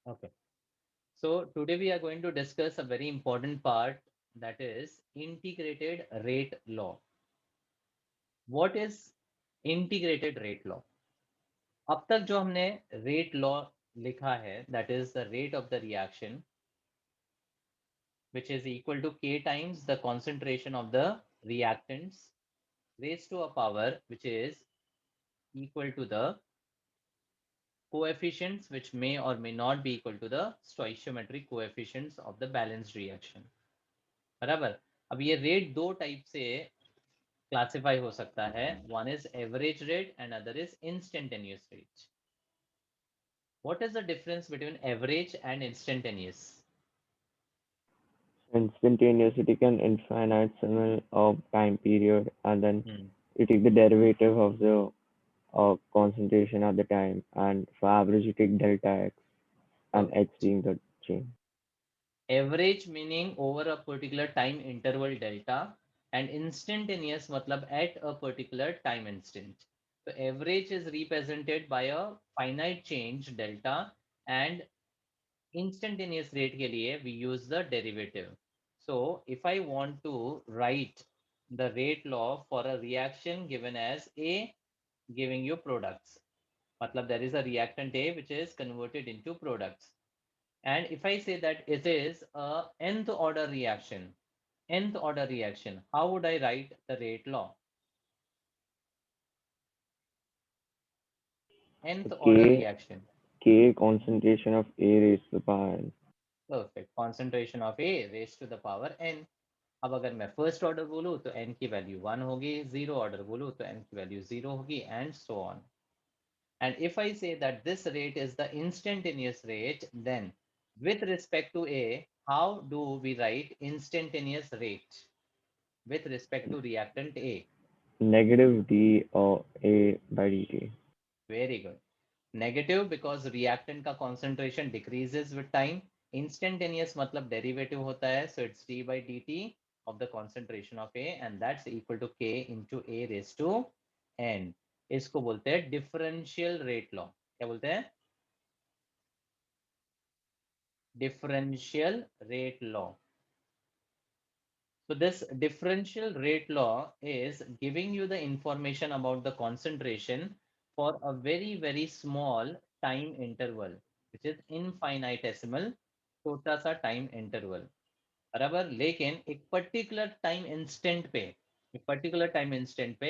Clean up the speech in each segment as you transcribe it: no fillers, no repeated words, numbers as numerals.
Okay. So today we are going to discuss a very important part, that is integrated rate law. What is integrated rate law? अब तक जो हमने rate law लिखा है, that is the rate of the reaction, which is equal to K times the concentration of the reactants raised to a power which is equal to the coefficients which may or may not be equal to the stoichiometric coefficients of the balanced reaction. बराबर. अब ये rate दो type से classify हो सकता है. One is average rate and other is instantaneous rate. What is the difference between average and instantaneous? Instantaneous, you take an infinite symbol of time period, and then you take the derivative of the concentration at the time, and for average you take delta x, and x Perfect. being the change. Average meaning over a particular time interval delta, and instantaneous मतलब at a particular time instant. तो average is represented by a finite change delta, and instantaneous rate के लिए we use the derivative. So if I want to write the rate law for a reaction given as A giving you products, मतलब there is a reactant A which is converted into products, and if I say that it is a nth order reaction, how would I write the rate law? So Nth order k reaction. k concentration of A raised to the power n. Perfect. Concentration of A raised to the power n. अब अगर मैं first order बोलूँ तो n की value 1 होगी, zero order बोलूँ तो n की वैल्यू 0 होगी, and so on. And if I say that this rate is the instantaneous rate, then with respect to A, how do we write instantaneous rate with respect to reactant A? Negative d or A by dt. Very good. Negative because reactant का concentration decreases with time. Instantaneous मतलब derivative होता है, so it's d by dt of the concentration of A, and that's equal to k into A raised to n. इसको बोलते हैं differential rate law. क्या बोलते हैं? Differential rate law. So this differential rate law is giving you the information about the concentration for a very small time interval, which is infinitesimal, छोटा सा time interval. बराबर. लेकिन एक particular time instant पे,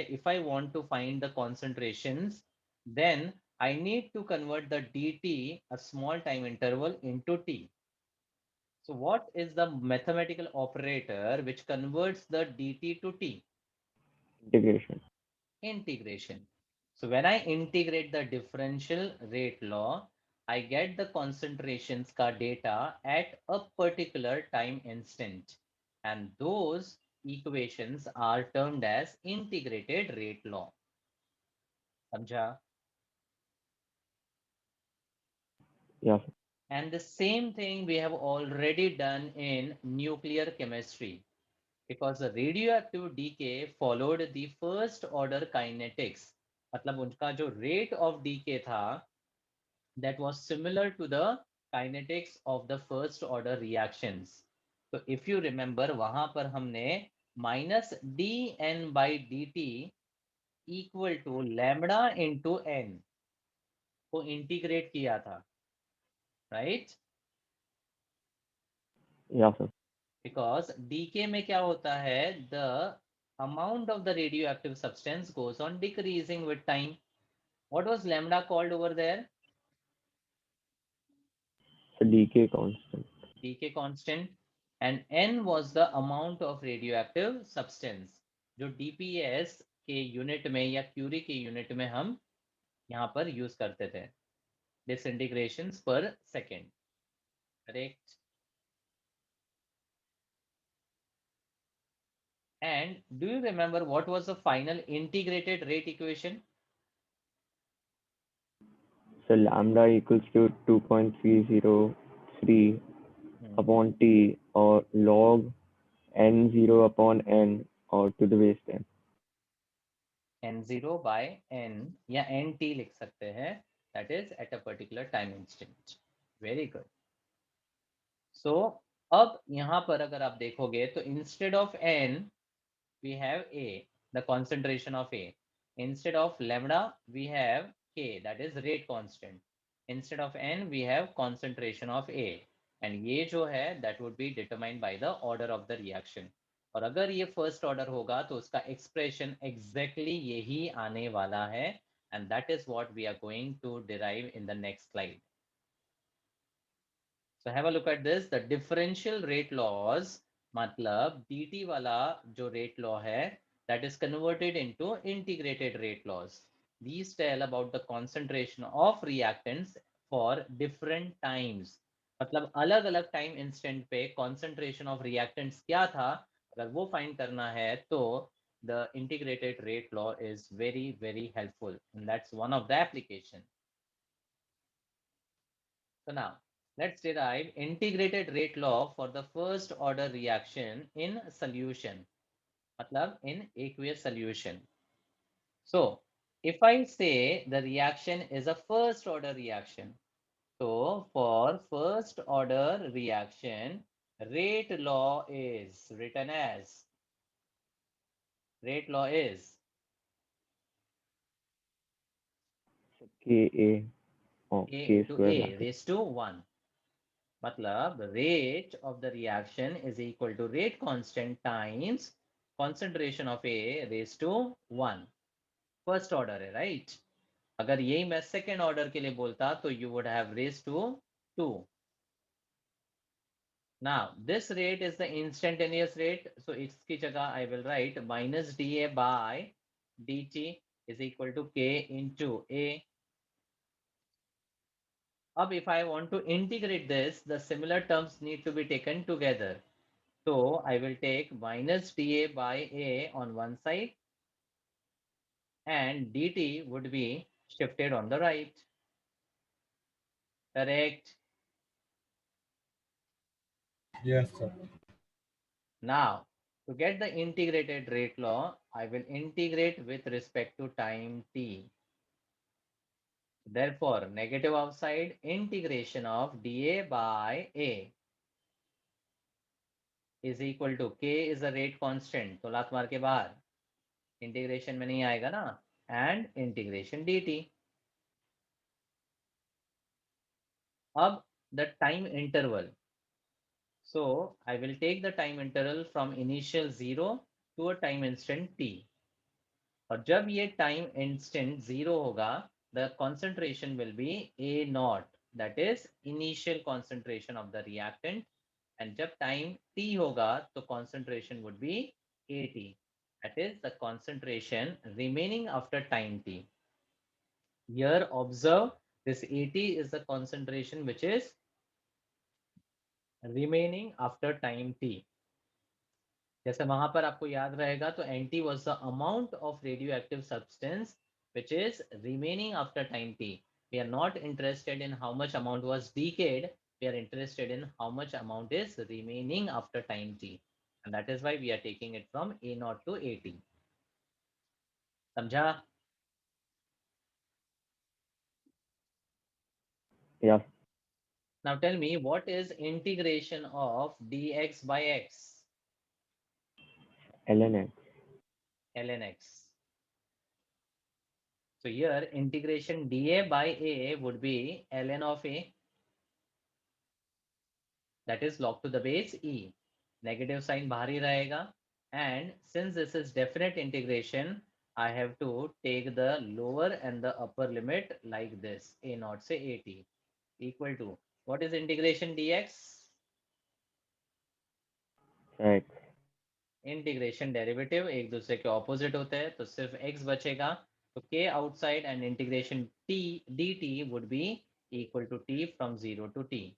if I want to find the concentrations, then I need to convert the dt, a small time interval, into t. So what is the mathematical operator which converts the dt to t? Integration. Integration. So when I integrate the differential rate law, I get the concentrations ka data at a particular time instant. And those equations are termed as integrated rate law. समझा? Yeah. And the same thing we have already done in nuclear chemistry, because the radioactive decay followed the first order kinetics. मतलब उनका जो rate of decay था, that was similar to the kinetics of the first order reactions. So if you remember, वहां पर हमने minus dn by dt equal to lambda into n को integrate किया था, right? Yeah, sir. Because decay में क्या होता है, the amount of the radioactive substance goes on decreasing with time. What was lambda called over there? So decay constant. Decay constant. And n was the amount of radioactive substance, जो dps के unit में या Curie के unit में हम यहाँ पर use करते थे, disintegrations per second. Correct. And do you remember what was the final integrated rate equation? So lambda equals to 2.303 upon t, or log n0 upon n, or to the base 10. n0 by n या nt लिख सकते हैं, that is at a particular time instant. Very good. So अब यहाँ पर अगर आप देखोगे तो instead of n we have A, the concentration of A. Instead of lambda, we have K, that is rate constant. Instead of N, we have concentration of A. And ये जो है, that would be determined by the order of the reaction. और अगर ये first order होगा, तो उसका expression exactly यही आने वाला है. And that is what we are going to derive in the next slide. So have a look at this. The differential rate laws, मतलब dt वाला जो rate law है, that is converted into integrated rate laws. These tell about the concentration of reactants for different times. मतलब अलग अलग time instant पे concentration of reactants क्या था, अगर वो find करना है तो the integrated rate law is very helpful, and that's one of the application. So now let's derive integrated rate law for the first order reaction in solution, matlab in aqueous solution. So if I say the reaction is a first order reaction, so for first order reaction, rate law is written as, rate law is Ka or A K into square A bracket. raised to 1. मतलब rate of the reaction is equal to rate constant times concentration of A raised to 1. First order है, right? अगर यही मैं second order के लिए बोलता तो you would have raised to 2. Now this rate is the instantaneous rate, so इसकी जगह I will write minus dA by dt is equal to K into A. अब if I want to integrate this, the similar terms need to be taken together. So I will take minus dA by A on one side, and dt would be shifted on the right. Correct? Yes, sir. Now, to get the integrated rate law, I will integrate with respect to time t. Therefore, negative outside, integration of dA by A is equal to K is a rate constant. तो लात मार के बाहर integration में नहीं आएगा ना, and integration dt. अब the time interval. So I will take the time interval from initial 0 to a time instant t. और जब ये time instant 0 होगा, the concentration will be A naught, that is initial concentration of the reactant. And जब time t होगा, तो concentration would be AT, that is the concentration remaining after time t. Here observe, this AT is the concentration which is remaining after time t. जैसे वहां पर आपको याद रहेगा तो NT was the amount of radioactive substance which is remaining after time t. We are not interested in how much amount was decayed. We are interested in how much amount is remaining after time t. And that is why we are taking it from A0 to AT. समझा? Yeah, Now tell me, what is integration of dx by x? ln x. ln x. So here integration dA by A would be ln of A, that is log to the base e. Negative sign बाहर ही रहेगा. And since this is definite integration, I have to take the lower and the upper limit like this. A0 से AT equal to, what is integration dx? X. Integration derivative एक दूसरे के opposite होते हैं, तो सिर्फ x बचेगा. तो k outside and integration t dt would be equal to t from 0 to t.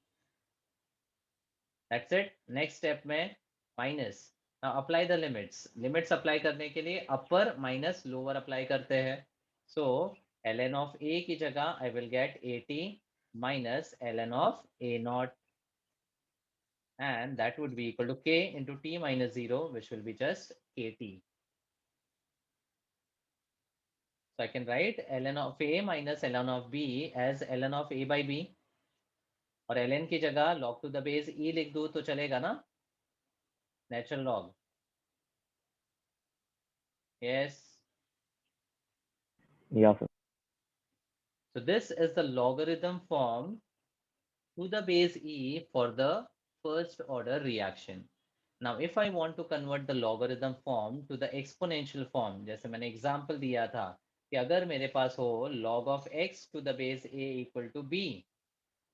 That's it. Next step में minus. Now apply the limits. Limits apply करने के लिए upper minus lower apply करते हैं. So ln of a की जगह I will get at minus ln of a naught, and that would be equal to k into t minus 0, which will be just kt. So I can write ln of a minus ln of b as ln of a by b. और ln की जगह log to the base e लिख दूं तो चलेगा ना, natural log? Yes. Yeah, sir. So this is the logarithm form to the base e for the first order reaction. Now if I want to convert the logarithm form to the exponential form, जैसे मैंने example दिया था कि अगर मेरे पास हो log of x to the base a equal to b,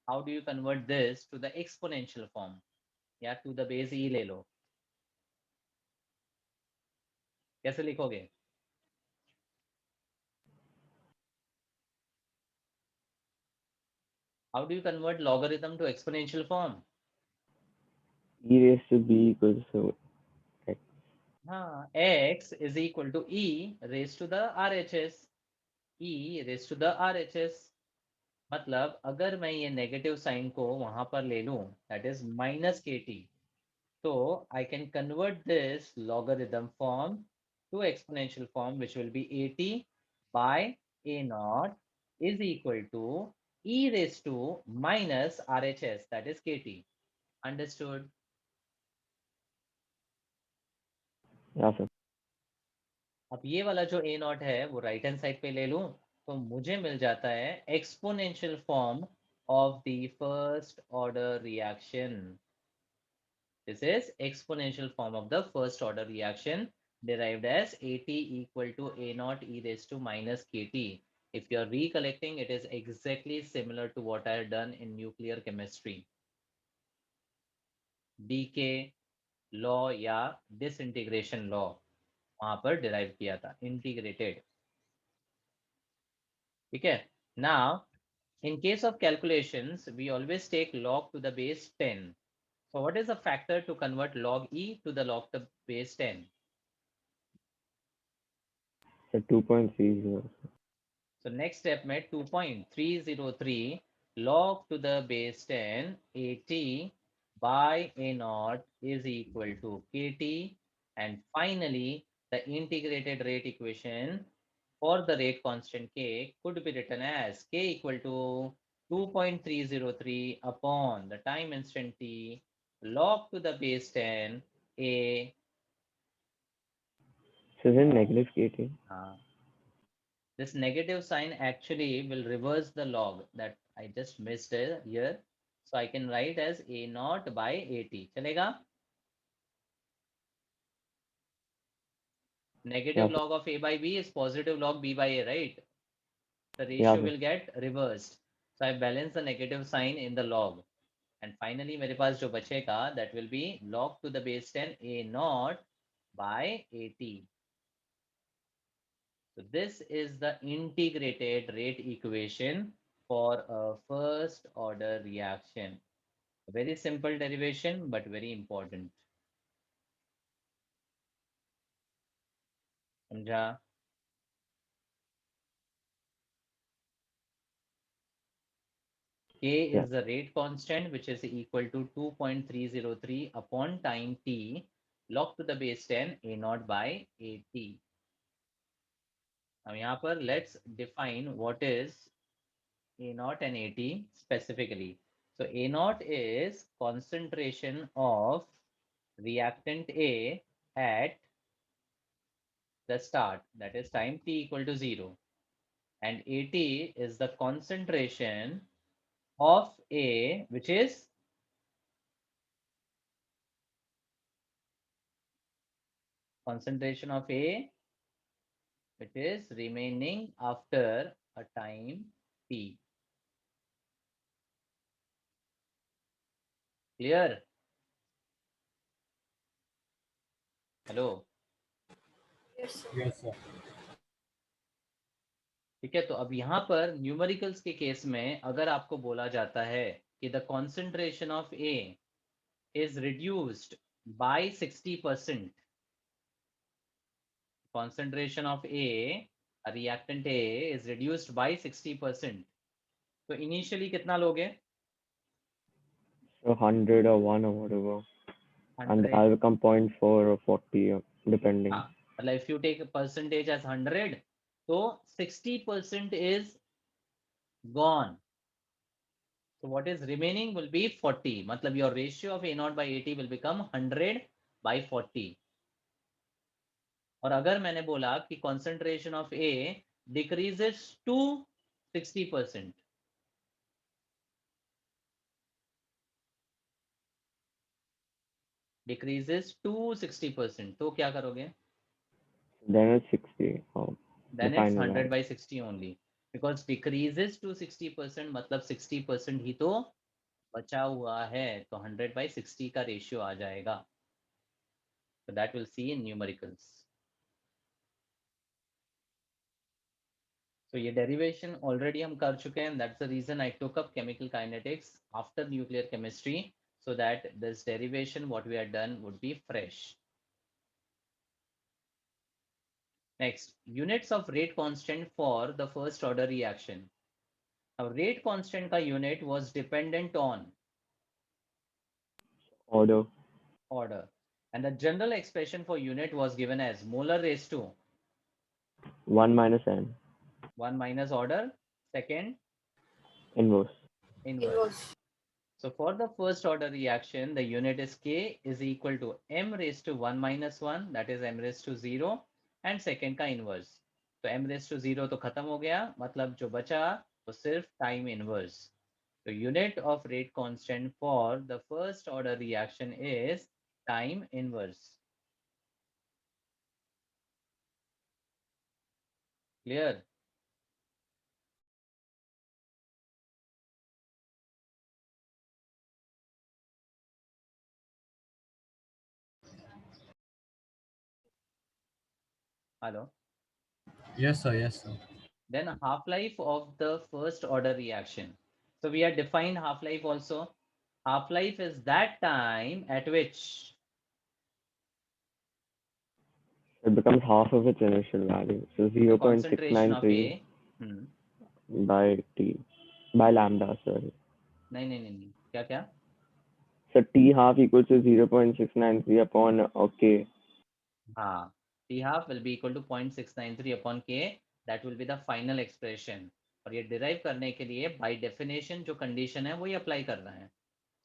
how do you convert this to the exponential form? या to the base e ले लो, कैसे लिखोगे? How do you convert logarithm to exponential form? E raised to b equals to x. हाँ, x is equal to e raised to the RHS. e raised to the RHS मतलब अगर मैं ये negative sign को वहां पर ले लूं, that is minus k t, तो I can convert this logarithm form to exponential form which will be a t by a naught is equal to e raise to minus R H S, that is k t. Understood? Yeah, sir. अब ये वाला जो ए not है वो right hand side पे ले लूं तो मुझे मिल जाता है exponential form of the first order reaction. This is exponential form of the first order reaction derived as AT equal to A naught e raised to minus KT. If you are recollecting, it is exactly similar to what I had done in nuclear chemistry. Decay law या disintegration law वहां पर derive किया था, integrated. ठीक है? Now, in case of calculations, we always take log to the base 10. So what is the factor to convert log e to the log to the base 10? So 2.30. So next step में 2.303 log to the base 10 AT by A naught is equal to KT, and finally the integrated rate equation for the rate constant K could be written as K equal to 2.303 upon the time instant T log to the base 10 A. So then negative kt. This negative sign actually will reverse the log that I just missed here. So I can write as A naught by AT. चलेगा? Yeah, Negative sir. log of A by B is positive log B by A, right? The Yeah, ratio sir. will get reversed. So I balance the negative sign in the log. And finally मेरे पास जो बचेगा that will be log to the base 10 A naught by AT. So this is the integrated rate equation for a first order reaction. A very simple derivation, but very important. समझा? K Yeah. is the rate constant, which is equal to 2.303 upon time t log to the base 10 A naught by AT. Now यहाँ पर let's define what is A naught and AT specifically. So A naught is concentration of reactant A at the start, that is time t equal to 0. And AT is the concentration of A, which is concentration of A, which is remaining after a time t. Clear? Hello? Yes, sir. ठीक है, तो अब यहाँ पर numericals के case में अगर आपको बोला जाता है कि the concentration of A is reduced by 60%, concentration of A, reactant A is reduced by 60%. तो इनिशियली कितना लोगे? So 100 or 1 or whatever. And 100. that'll become 0.4 or 40, depending. हाँ, मतलब if you take a percentage as 100, तो 60% is gone. So what is remaining will be 40. मतलब your ratio of A0 by AT will become 100 by 40. और अगर मैंने बोला कि concentration of A decreases to 60%, decreases to 60%, तो क्या करोगे? Then it's 60. Then the it's final 100 one. by 60 only, because decreases to 60% मतलब 60% ही तो बचा हुआ है, तो 100 by 60 का रेशियो आ जाएगा. So that we'll see in numericals. So ये derivation already हम कर चुके हैं. That's the reason I took up chemical kinetics after nuclear chemistry, so that this derivation what we had done would be fresh. Next, units of rate constant for the first order reaction. Now rate constant का unit was dependent on Order. And the general expression for unit was given as molar raised to 1 minus n. 1 minus order, second Inverse. inverse. So for the first order reaction, the unit is K is equal to m raised to 1 minus 1, that is m raised to 0, and second का inverse. तो m raised to 0 तो खत्म हो गया, मतलब जो बचा वो सिर्फ time inverse. The unit of rate constant for the first order reaction is time inverse. Clear? Hello? Yes, sir. Yes, sir. Then half-life of the first order reaction. So we have defined half-life also. Half-life is that time at which It becomes half of its initial value. So the concentration of 0.693 A by T. By lambda, sorry. नहीं क्या So T half equals to 0.693 upon K. हाँ, T half will be equal to 0.693 upon K. That will be the final expression. और ये derive करने के लिए by definition जो condition है वो ही apply कर रहे हैं.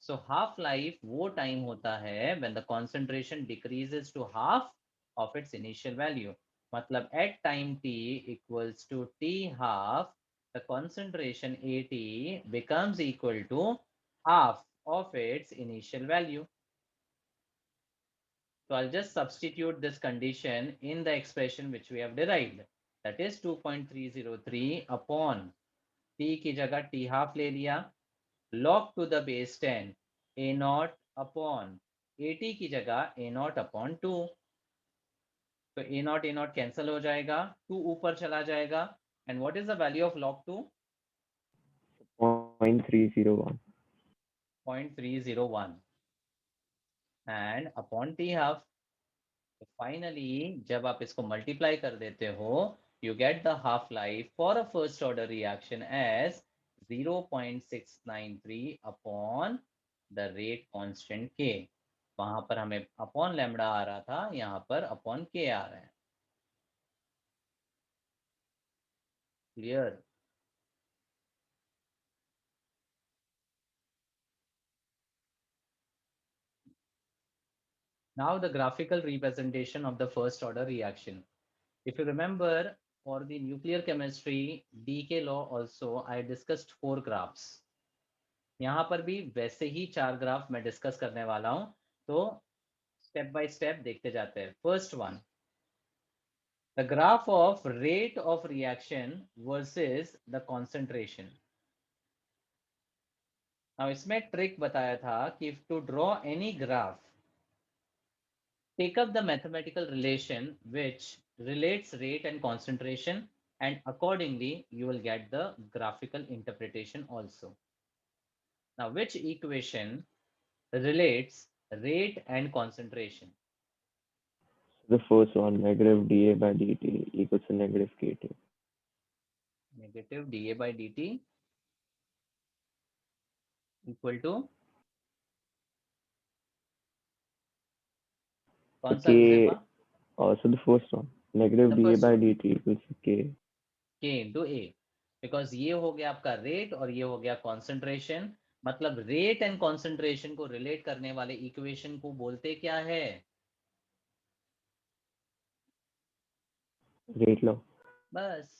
So half life वो time होता है when the concentration decreases to half of its initial value. मतलब at time t equals to T half, the concentration AT becomes equal to half of its initial value. So I'll just substitute this condition in the expression which we have derived. That is 2.303 upon t की जगह t half ले लिया, log to the base 10 a naught upon at की जगह a naught upon 2. तो a naught cancel हो जाएगा, 2 ऊपर चला जाएगा. And what is the value of log 2? 0.301. 0.301. And upon t half. तो फाइनली जब आप इसको मल्टीप्लाई कर देते हो, you get the half life for a first order reaction as 0.693 upon the rate constant K. वहां पर हमें अपॉन लैम्बडा आ रहा था, यहाँ पर अपॉन K आ रहा है. Clear? Now the graphical representation of the first order reaction. If you remember, for the nuclear chemistry DK law also I discussed 4 graphs. यहाँ पर भी वैसे ही 4 ग्राफ मैं डिस्कस करने वाला हूं, तो स्टेप बाय स्टेप देखते जाते हैं. First one, the graph of rate of reaction versus the concentration. Now इसमें ट्रिक बताया था कि if two draw any graph, take up the mathematical relation which relates rate and concentration, and accordingly you will get the graphical interpretation also. Now which equation relates rate and concentration? The first one, negative dA by dt equals to negative KT. Negative dA by dt equal to कौन सा K, so the first one, negative dA by dt equals to K. K into A, because ये हो गया आपका rate और ये हो गया कॉन्सेंट्रेशन. मतलब रेट एंड कॉन्सेंट्रेशन को रिलेट करने वाले इक्वेशन को बोलते क्या है? Rate law. बस.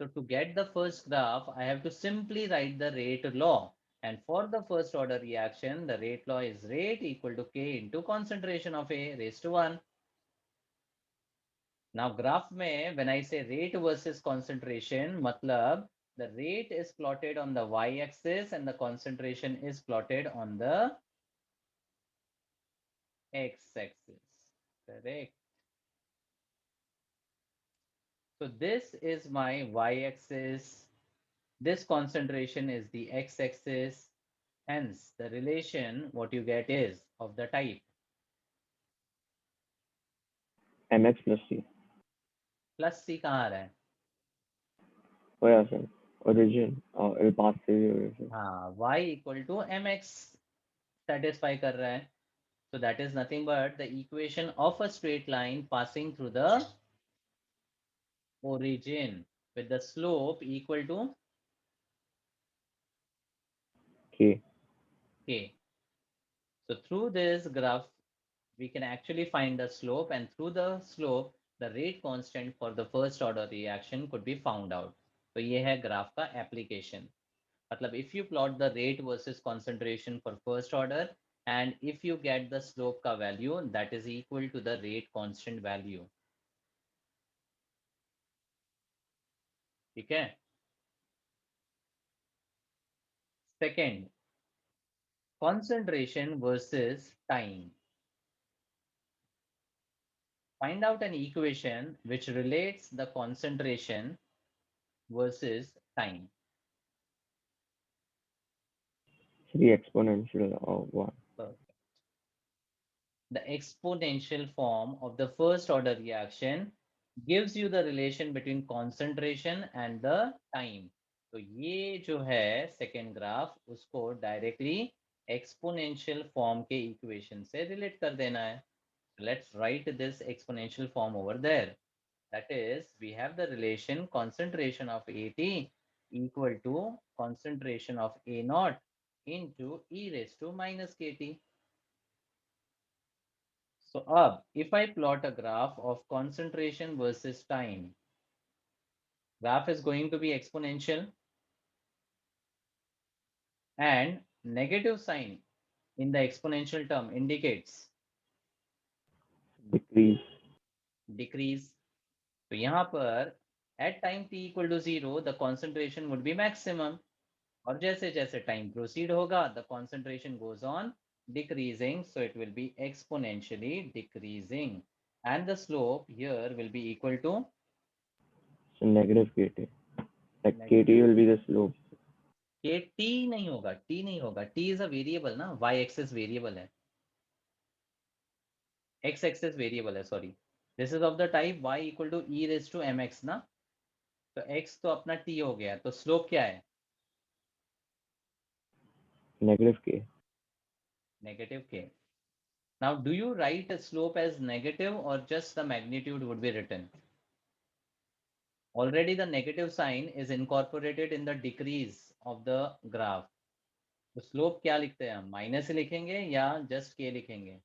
So to get the first graph, I have to simply write the rate law. And for the first order reaction, the rate law is rate equal to K into concentration of A raised to 1. Now graph में when I say rate versus concentration, matlab the rate is plotted on the y-axis and the concentration is plotted on the x-axis. Correct. So this is my y-axis. This concentration is the x-axis. Hence, the relation what you get is of the type MX plus C. plus C कहाँ आ रहा है? Oh yeah, sir. Origin. It'll pass through the origin. हाँ, y equal to mx satisfy कर रहा है. So that is nothing but the equation of a straight line passing through the origin with the slope equal to K. k. So through this graph, we can actually find the slope, and through the slope, the rate constant for the first order reaction could be found out. तो ये है graph का application. मतलब if you plot the rate versus concentration for first order, and if you get the slope का value, that is equal to the rate constant value. ठीक है. Second, concentration versus time. Find out an equation which relates the concentration versus time. 3 exponential of 1. Perfect. The exponential form of the first order reaction gives you the relation between concentration and the time. तो ये जो है second graph उसको directly exponential form के equation से relate कर देना है. Let's write this exponential form over there. That is, we have the relation concentration of AT equal to concentration of A naught into e raised to minus KT. So अब if I plot a graph of concentration versus time, graph is going to be exponential, and negative sign in the exponential term indicates Decrease. decrease. तो यहाँ पर at time t equal to 0, the concentration would be maximum. और जैसे जैसे time proceed होगा, the concentration goes on decreasing, so it will be exponentially decreasing, and the slope here will be equal to So negative KT. Like negative. KT will be the slope. ये t नहीं होगा, t नहीं होगा, t is a variable ना, y axis variable है, x axis variable है, sorry. This is of the type y equal to e raised to mx ना, तो x तो अपना t हो गया, तो slope क्या है? Negative K. Negative k. Now do you write a slope as negative or just the magnitude would be written? Already the negative sign is incorporated in the decrease of the graph. तो slope क्या लिखते हैं हम? Minus लिखेंगे या just k लिखेंगे?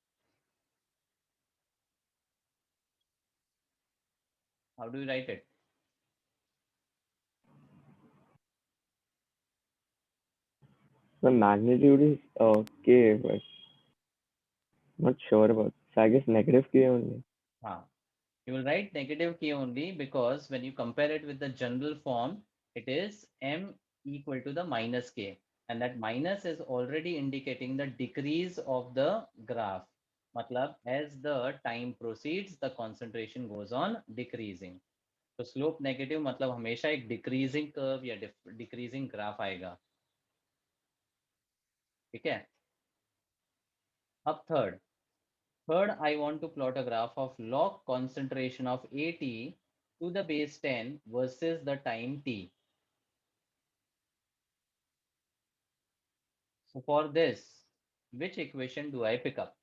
How do you write it? The magnitude is K, but not sure about. So I guess negative K only. हाँ. You will write negative k only because when you compare it with the general form, it is m equal to the minus k, and that minus is already indicating the decrease of the graph. मतलब as the time proceeds, the concentration goes on decreasing. तो slope negative मतलब हमेशा एक decreasing curve या decreasing graph आएगा. ठीक है. अब third, I want to plot a graph of log concentration of AT to the base 10 versus the time t. So for this, which equation do I pick up?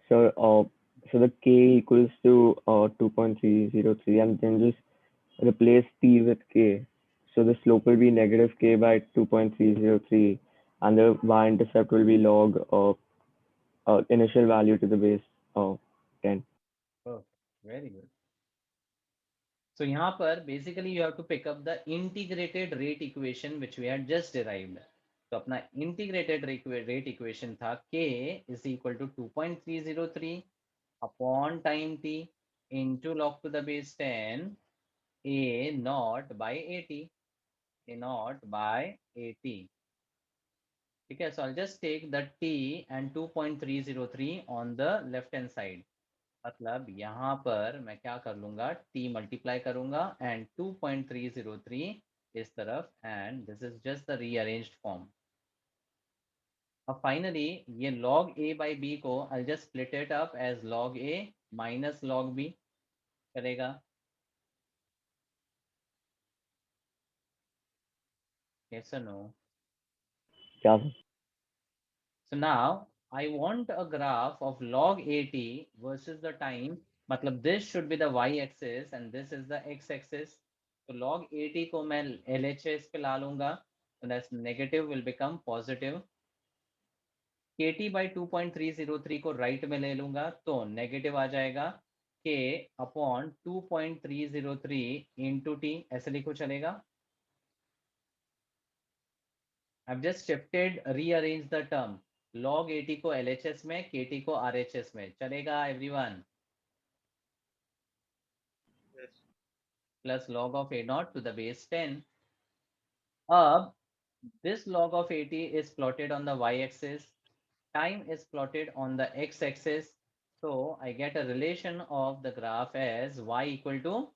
So the K equals to 2.303, and then just replace T with K. So the slope will be negative k by 2.303, and the y-intercept will be log of initial value to the base of 10. Perfect. Very good. So यहाँ पर basically you have to pick up the integrated rate equation which we had just derived. तो अपना integrated rate equation था k is equal to 2.303 upon time t into log to the base 10 a naught by 80. A naught by 80. Okay, so I'll just take the t and 2.303 on the left hand side. मतलब यहाँ पर मैं क्या कर लूंगा, t multiply करूंगा and 2.303 इस तरफ, and this is just the rearranged form. अब फाइनली ये log a by b को I'll just split it up as log a minus log b करेगा. Yes or no? क्या? So now I want a graph of log AT versus the time. मतलब this should be the y-axis and this is the x-axis. So log AT को मैं LHS पे ला लूंगा. So that's negative will become positive. KT by 2.303 को right में ले लूंगा तो negative आ जाएगा. K upon 2.303 into T ऐसे लिखो चलेगा. I've just shifted, rearranged the term. Log AT को LHS में, KT को RHS में. चलेगा everyone? Yes. Plus log of A0 to the base 10. अब this log of AT is plotted on the y-axis. Time is plotted on the x-axis. So I get a relation of the graph as y equal to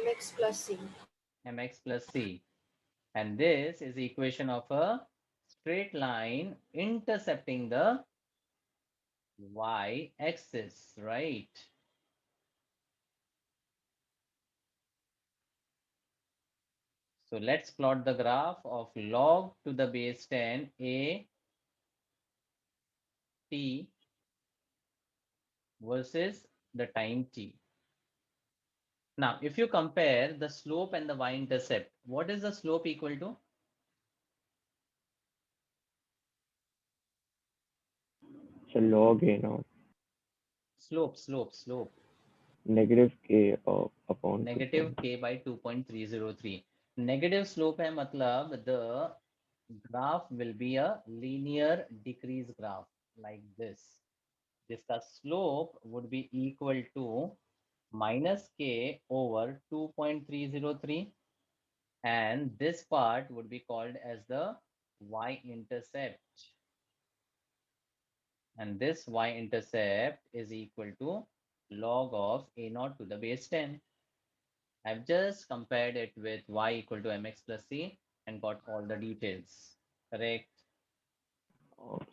mx plus c. mx plus c. And this is the equation of a straight line intercepting the y-axis, right? So let's plot the graph of log to the base 10 a t versus the time t. Now, if you compare the slope and the y-intercept, what is the slope equal to? So log a naught. Slope. Negative k upon Negative k by 2.303. Negative slope है मतलब the graph will be a linear decrease graph like this. जिसका slope would be equal to minus k over 2.303, and this part would be called as the y-intercept, and this y-intercept is equal to log of a0 to the base 10. I've just compared it with y equal to mx plus c and got all the details. Correct?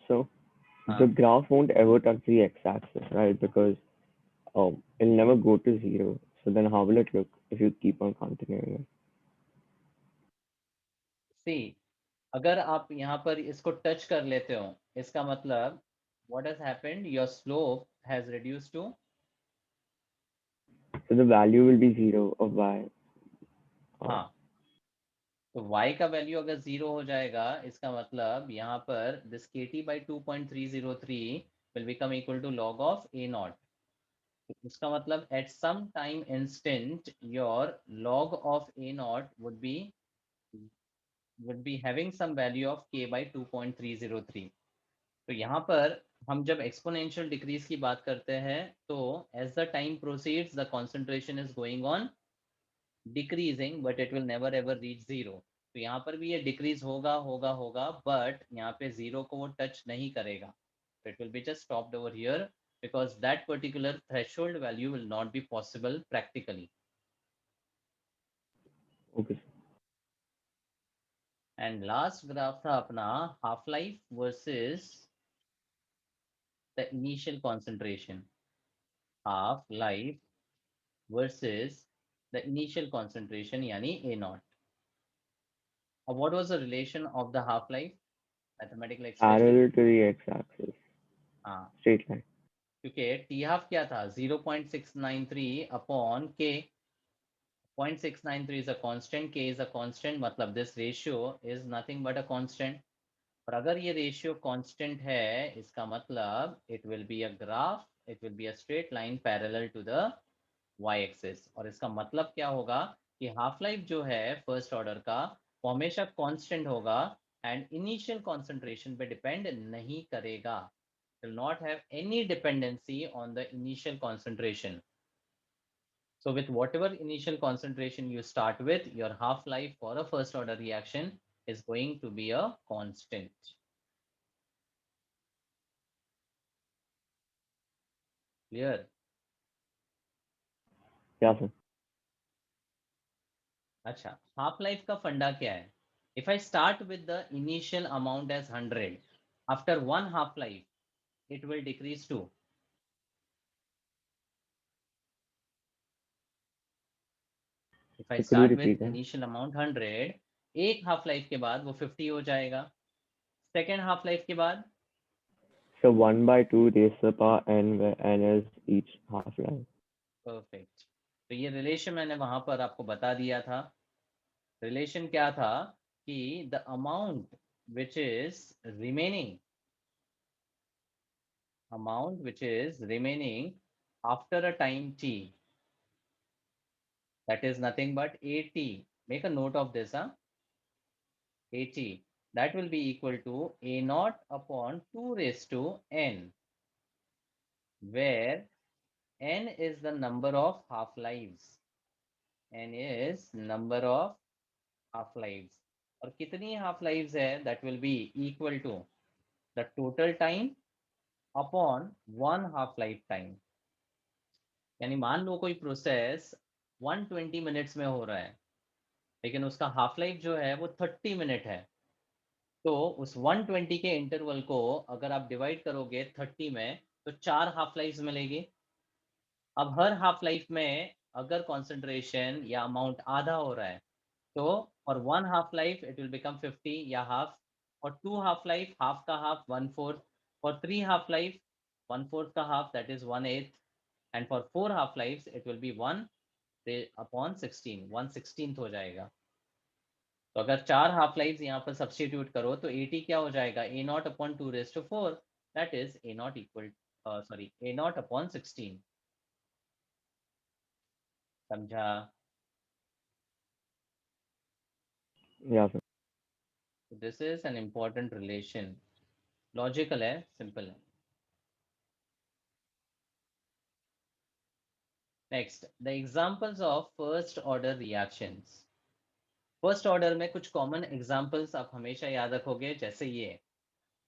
So the graph won't ever touch the x-axis, right? Because it'll never go to 0. So then how will it look if you keep on continuing it? See, अगर आप यहाँ पर इसको touch कर लेते हो, इसका मतलब what has happened? Your slope has reduced to. So the value will be 0 of y. हाँ, तो y का वैल्यू अगर 0 हो जाएगा, इसका मतलब यहाँ पर this kt by 2.303 will become equal to log of a0. इसका मतलब at some time instant your log of a0 would be having some value of k by 2.303. तो यहाँ पर हम जब एक्सपोनेंशियल डिक्रीज की बात करते हैं तो as the time proceeds the concentration is going on decreasing but it will never ever reach zero. तो यहाँ पर भी ये डिक्रीज होगा बट यहाँ पे जीरो को वो टच नहीं करेगा. It will be just stopped over here because that particular threshold value will not be possible practically. Okay. And last graph था अपना half life versus the initial concentration. Half life versus the initial concentration yani A0. What was the relation of the half-life? Mathematical expression? Parallel to the x-axis. हाँ, Straight line. क्योंकि T half क्या था 0.693 upon के 0.693 is a constant, k is a constant, मतलब this ratio is nothing but a constant. और अगर ये ratio constant है इसका मतलब it will be a graph, it will be a straight line parallel to the y axis. और इसका मतलब क्या होगा कि हाफ लाइफ जो है फर्स्ट ऑर्डर का वो हमेशा कांस्टेंट होगा एंड इनिशियल कॉन्सेंट्रेशन पे डिपेंड नहीं करेगा, will not have any dependency on the initial concentration. So with whatever initial concentration you start with, your half-life for a first order reaction is going to be a constant. Clear? क्या sir? अच्छा, half life का फंडा क्या है? If I start with the initial amount as 100, after one half life it will decrease to, if I Could you start with repeat that? Initial amount 100, एक half life के बाद वो 50 हो जाएगा, सेकेंड हाफ लाइफ के बाद So 1/2 raised to the power n, where n is each half life. Perfect. तो ये रिलेशन मैंने वहां पर आपको बता दिया था। रिलेशन क्या था कि the amount which is remaining, amount which is remaining after a time t, that is nothing but at. Make a note of this, at, that will be equal to a naught upon 2 raised to n, where n is the number of half lives, n is number of half lives, और कितनी half lives है, that will be equal to the total time upon one half life time. यानी मान लो कोई process 120 minutes में हो रहा है लेकिन उसका हाफ लाइफ जो है वो 30 मिनट है, तो उस 120 के इंटरवल को अगर आप डिवाइड करोगे 30 में तो 4 हाफ लाइफ मिलेगी। अब हर हाफ लाइफ में अगर कॉन्सेंट्रेशन या अमाउंट आधा हो रहा है तो for one half life it will become 50 या हाफ, और टू हाफ लाइफ हाफ का half 1/4, for three half life 1/4 का half that is 1/8, and for four half life it will B 1 upon 16, 1/16 हो जाएगा। तो अगर चार हाफ लाइफ यहाँ पर सब्सटीट्यूट करो तो 80 क्या हो जाएगा, A naught upon 2 raised to 4, that is A naught equal sorry A naught upon 16। समझा? Yeah, sir. This is an important relation, logical है, सिंपल है। Next, the examples of first order reactions. First order में कुछ common examples आप हमेशा याद रखोगे, जैसे ये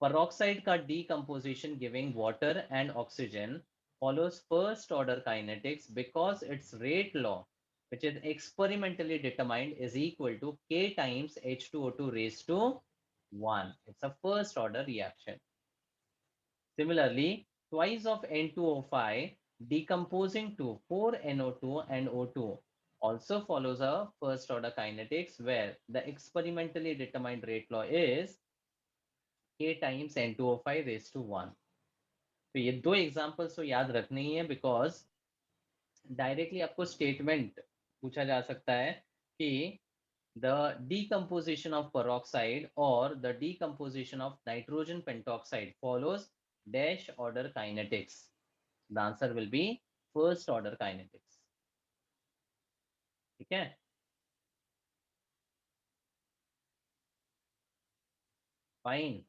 peroxide का decomposition giving water and oxygen follows first order kinetics because its rate law, which is experimentally determined, is equal to k times H2O2 raised to 1. It's a first order reaction. Similarly, twice of N2O5 decomposing to 4NO2 and O2 also follows a first order kinetics where the experimentally determined rate law is k times N2O5 raised to 1. तो ये दो examples तो याद रखने ही है, because directly आपको statement पूछा जा सकता है कि the decomposition of peroxide or the decomposition of nitrogen pentoxide follows dash order kinetics. The answer will be first order kinetics. ठीक है? Fine.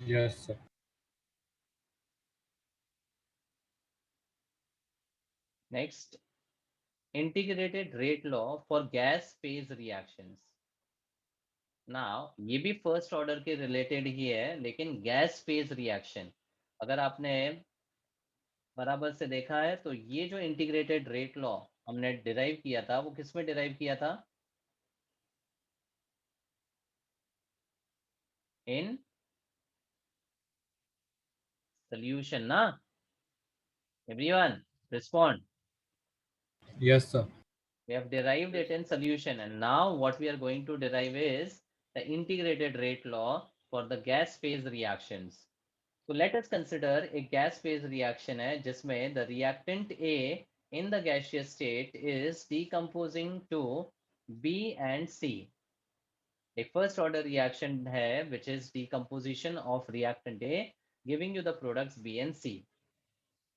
Yes, sir. Next, integrated rate law for gas phase reactions. Now ये भी first order के related ही है, लेकिन gas phase reaction अगर आपने बराबर से देखा है तो ये जो इंटीग्रेटेड रेट लॉ हमने डिराइव किया था वो किस में डिराइव किया था, इन सॉल्यूशन ना? Everyone respond. Yes, sir. We have derived it in solution, and now what we are going to derive is the integrated rate law for the gas phase reactions. So let us consider a gas phase reaction है जिसमें the reactant A in the gaseous state is decomposing to B and C. A first order reaction है which is decomposition of reactant A giving you the products B and C.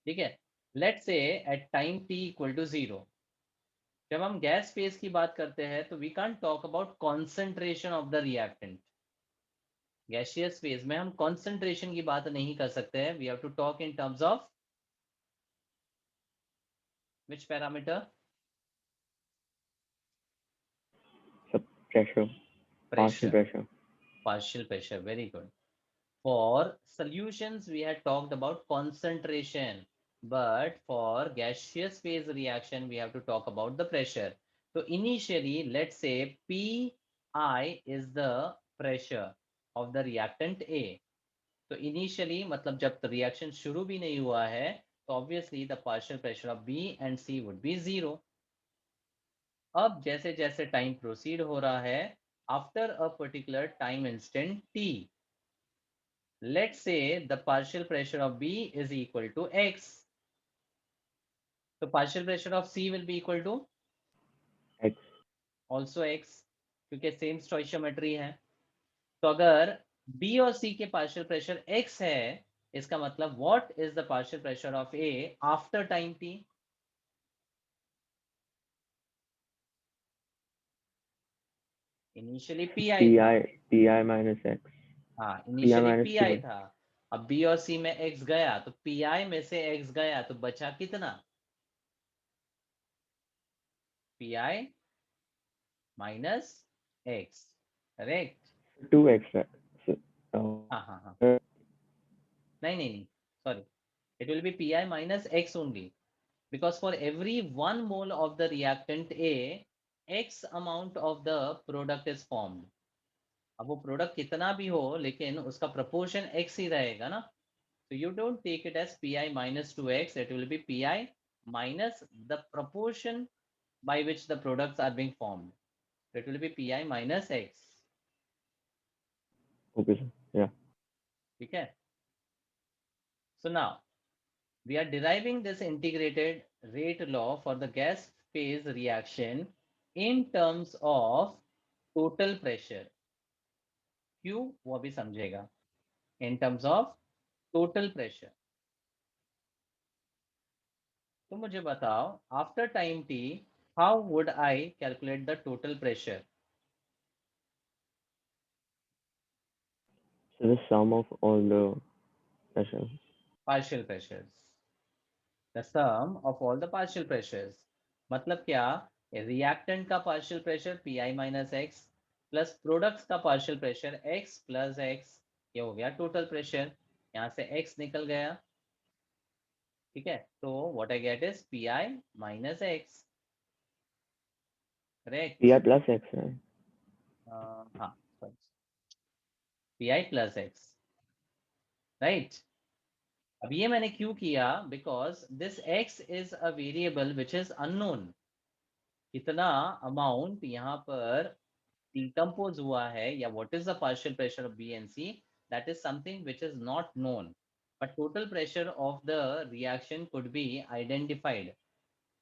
ठीक है, let's say at time t equal to 0. जब हम gas phase की बात करते हैं तो we can't talk about concentration of the reactant. Gaseous phase में हम कॉन्सेंट्रेशन की बात नहीं कर सकते हैं. We have to talk in terms of which parameter? Pressure. Partial pressure. Partial pressure. Very good. For solutions, we had talked about concentration, but for gaseous phase reaction, we have to talk about the pressure. So initially, let's say Pi is the pressure of the reactant A. So initially, मतलब जब तो reaction शुरू भी नहीं हुआ है, तो obviously the partial pressure of B and C would be 0. अब जैसे जैसे टाइम प्रोसीड हो रहा है, after a particular time instant t, let's say the partial pressure of B is equal to x. So partial pressure of C will be equal to X. also x, क्योंकि same stoichiometry है. तो अगर B और C के partial pressure x है, इसका मतलब what is the partial pressure of A after time t? Initially Pi minus x. हाँ, Pi initially minus Pi Q. था. अब B और C में x गया, तो Pi में से x गया, तो बचा कितना? Pi minus x, correct? 2x. So, हाँ हाँ हाँ, नहीं नहीं नहीं, sorry, it will be Pi minus x only, because for every 1 mole of the reactant A, x amount of the product is formed. अब वो प्रोडक्ट कितना भी हो, लेकिन उसका proportion x ही रहेगा ना. So you don't take it as Pi minus 2x, it will be Pi minus the proportion by which the products are being formed. So it will be Pi minus x. okay, sir. Yeah. ठीक है. So now we are deriving this integrated rate law for the gas phase reaction in terms of total pressure. क्यों, वो अभी समझेगा. In terms of total pressure. तो मुझे बताओ, after time t, how would I calculate the total pressure? So the sum of all the pressures. Partial pressures. The sum of all the partial pressures. मतलब क्या? Reactant का partial pressure Pi minus X plus products का partial pressure x plus X, ये हो गया total pressure. यहाँ से x निकल गया. ठीक है, तो what I get is Pi minus x. Correct? Pi plus x, right? हाँ, Pi प्लस एक्स, राइट. अब ये मैंने क्यों किया? Because this x is a variable which is unknown. कितना अमाउंट यहाँ पर डिकम्पोज हुआ है, या what is the partial pressure of B and C, that is something which is not known. But total pressure of the reaction could be identified,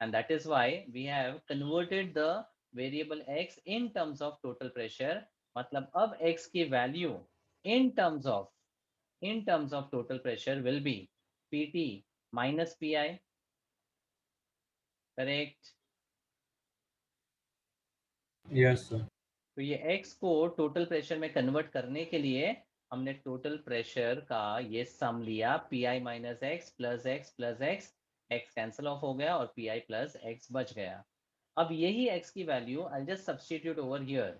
and that is why we have converted the variable x in terms of total pressure. मतलब अब x की value in terms of total pressure will be Pt minus Pi. Correct? Yes, sir. तो ये x को total pressure में convert करने के लिए हमने टोटल प्रेशर का ये सम लिया, Pi minus X plus x plus x. X cancel of हो गया और Pi प्लस एक्स बच गया. अब यही x की value I just substitute over here.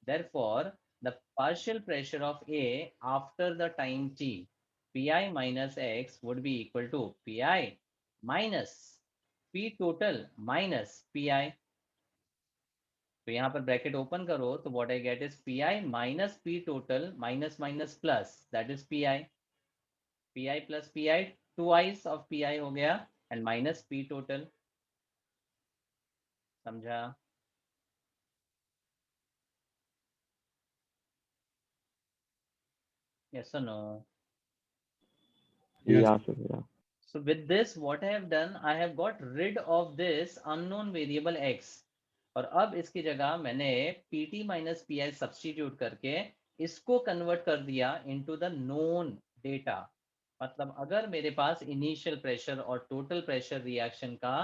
Therefore, the partial pressure of A after the time t, Pi minus x, would be equal to Pi minus P total minus Pi. तो यहाँ पर bracket open करो, तो what I get is Pi minus P total minus minus plus, that is Pi. Pi plus Pi, twice of Pi हो गया, and minus P total. समझा? Yes और no? Yes. Yeah, sir. Yeah. So with this, what I have done, I have got rid of this unknown variable x. और अब इसकी जगह मैंने pt minus P I substitute करके इसको convert कर दिया इनटू द नोन डेटा। मतलब अगर मेरे पास इनिशियल प्रेशर और टोटल प्रेशर रिएक्शन का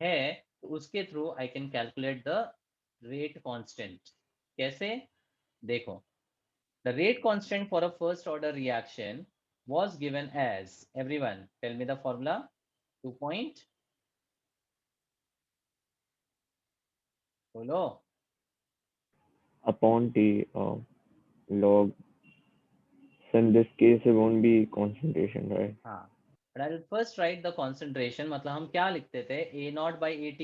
है तो उसके through I can calculate the rate constant. कैसे? देखो, the rate constant for a first order reaction was given as, everyone tell me the formula, 2 point, bolo, Upon T log. So in this case, it won't be concentration, right? हाँ, but I'll first write the concentration। मतलब हम क्या लिखते थे, a naught by at,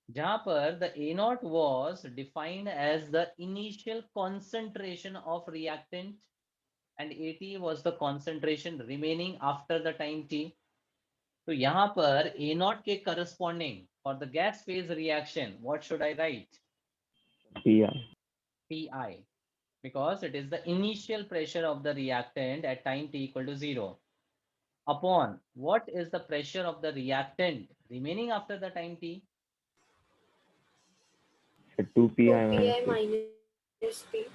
जहां पर the a naught was defined as the initial concentration of reactant and at was the concentration remaining after the time t। तो यहाँ पर a naught के corresponding for the gas phase reaction, what should I write? PI. Pi, because it is the initial pressure of the reactant at time t equal to 0 upon what is the pressure of the reactant remaining after the time t? So 2 PI 2 pi minus minus p.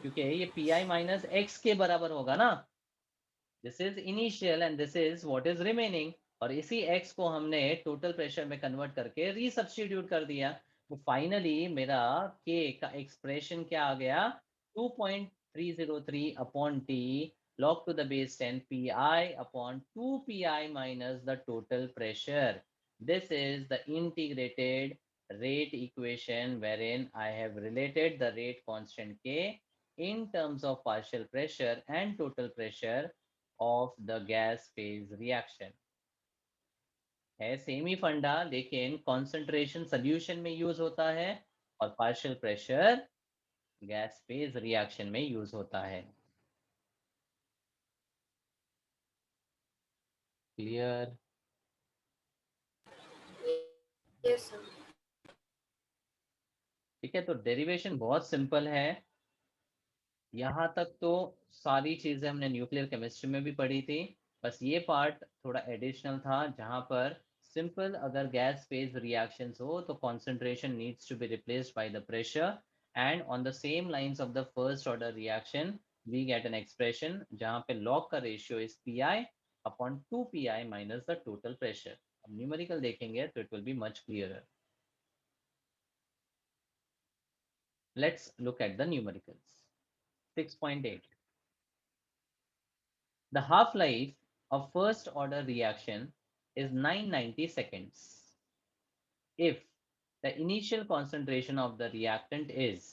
क्योंकि ये pi minus x के बराबर होगा ना। This is initial and this is what is remaining, और इसी x को हमने टोटल प्रेशर में कन्वर्ट करके रीसब्स्टिट्यूट कर दिया। तो फाइनली मेरा k का एक्सप्रेशन क्या आ गया, 2.303 upon t log to the base 10 pi upon 2 pi minus the total pressure. This is the integrated rate equation wherein I have related the rate constant k in terms of partial pressure and total pressure of the gas phase reaction। है same ही फंडा, लेकिन concentration solution में use होता है और partial pressure gas phase reaction में use होता है। क्लियर? Yes, sir. ठीक है, तो डेरिवेशन बहुत सिंपल है। यहाँ तक तो सारी चीजें हमने न्यूक्लियर केमिस्ट्री में भी पढ़ी थी, बस ये पार्ट थोड़ा एडिशनल था जहाँ पर सिंपल अगर गैस फेज रिएक्शंस हो तो concentration needs to be replaced by the pressure, and on the same lines of the first order reaction we get an expression जहाँ पे लॉग का ratio is p i upon 2 pi minus the total pressure. अब numerical देखेंगे तो it will be much clearer. Let's look at the numericals. 6.8, the half-life of first order reaction is 990 seconds. If the initial concentration of the reactant is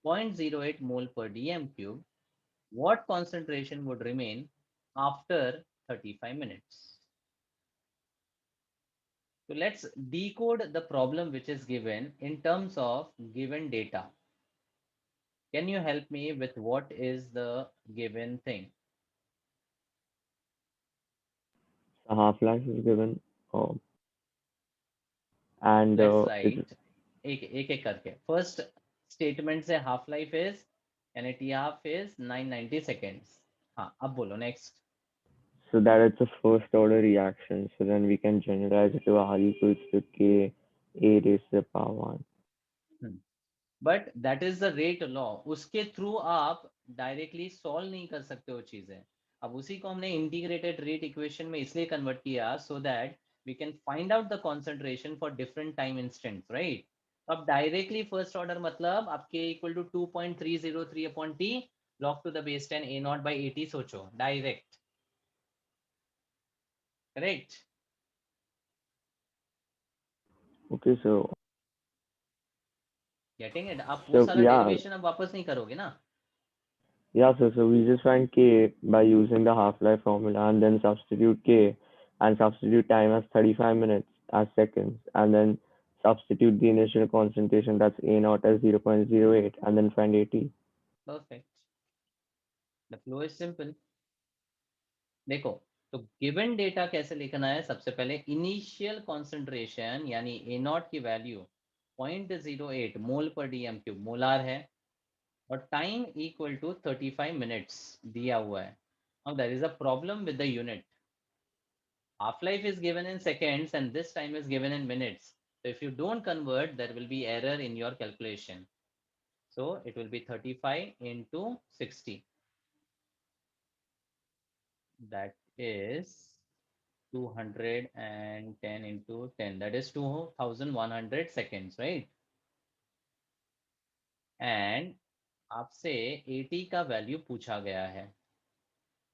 0.08 mole per dm cube, what concentration would remain after 35 minutes? So let's decode the problem which is given in terms of given data. Can you help me with what is the given thing? the half-life is given. And Let's it's write एक करके। First statement से half life is यानी T half is 990 seconds. हाँ, अब बोलो next. so that it's a first order reaction. So then we can generalize it to R equals to K A raised to the power 1. But that is the rate law, उसके through आप directly solve नहीं कर सकते हो चीजें। अब उसी को हमने इंटीग्रेटेड रेट इक्वेशन में इसलिए कन्वर्ट किया so that we can find out the concentration for different time instants, right. अब डायरेक्टली फर्स्ट ऑर्डर मतलब आपके equal to 2.303 upon t log to the base 10 a naught by 80 सोचो direct, correct. Okay, so getting it? आप वो सारा yeah, derivation अब वापस नहीं करोगे ना। so we just find K by using the half-life formula and then substitute K and substitute time as 35 minutes as seconds and then substitute the initial concentration, that's A naught as 0.08 and then find AT. Perfect, the flow is simple. देखो, तो given data कैसे लिखना है, सबसे पहले initial concentration यानी ए not की value 0.08 मोल पर डीएम क्यूब मोलार है और टाइम इक्वल टू 35 मिनट्स दिया हुआ है। Now there is a problem with the unit. Half-life is given in seconds and this time is given in minutes. So if you don't convert, there will be error in your calculation. So it will be 35 into 60. That is 210 into 10. That is 2100 seconds, right? And आपसे 80 का value पूछा गया है.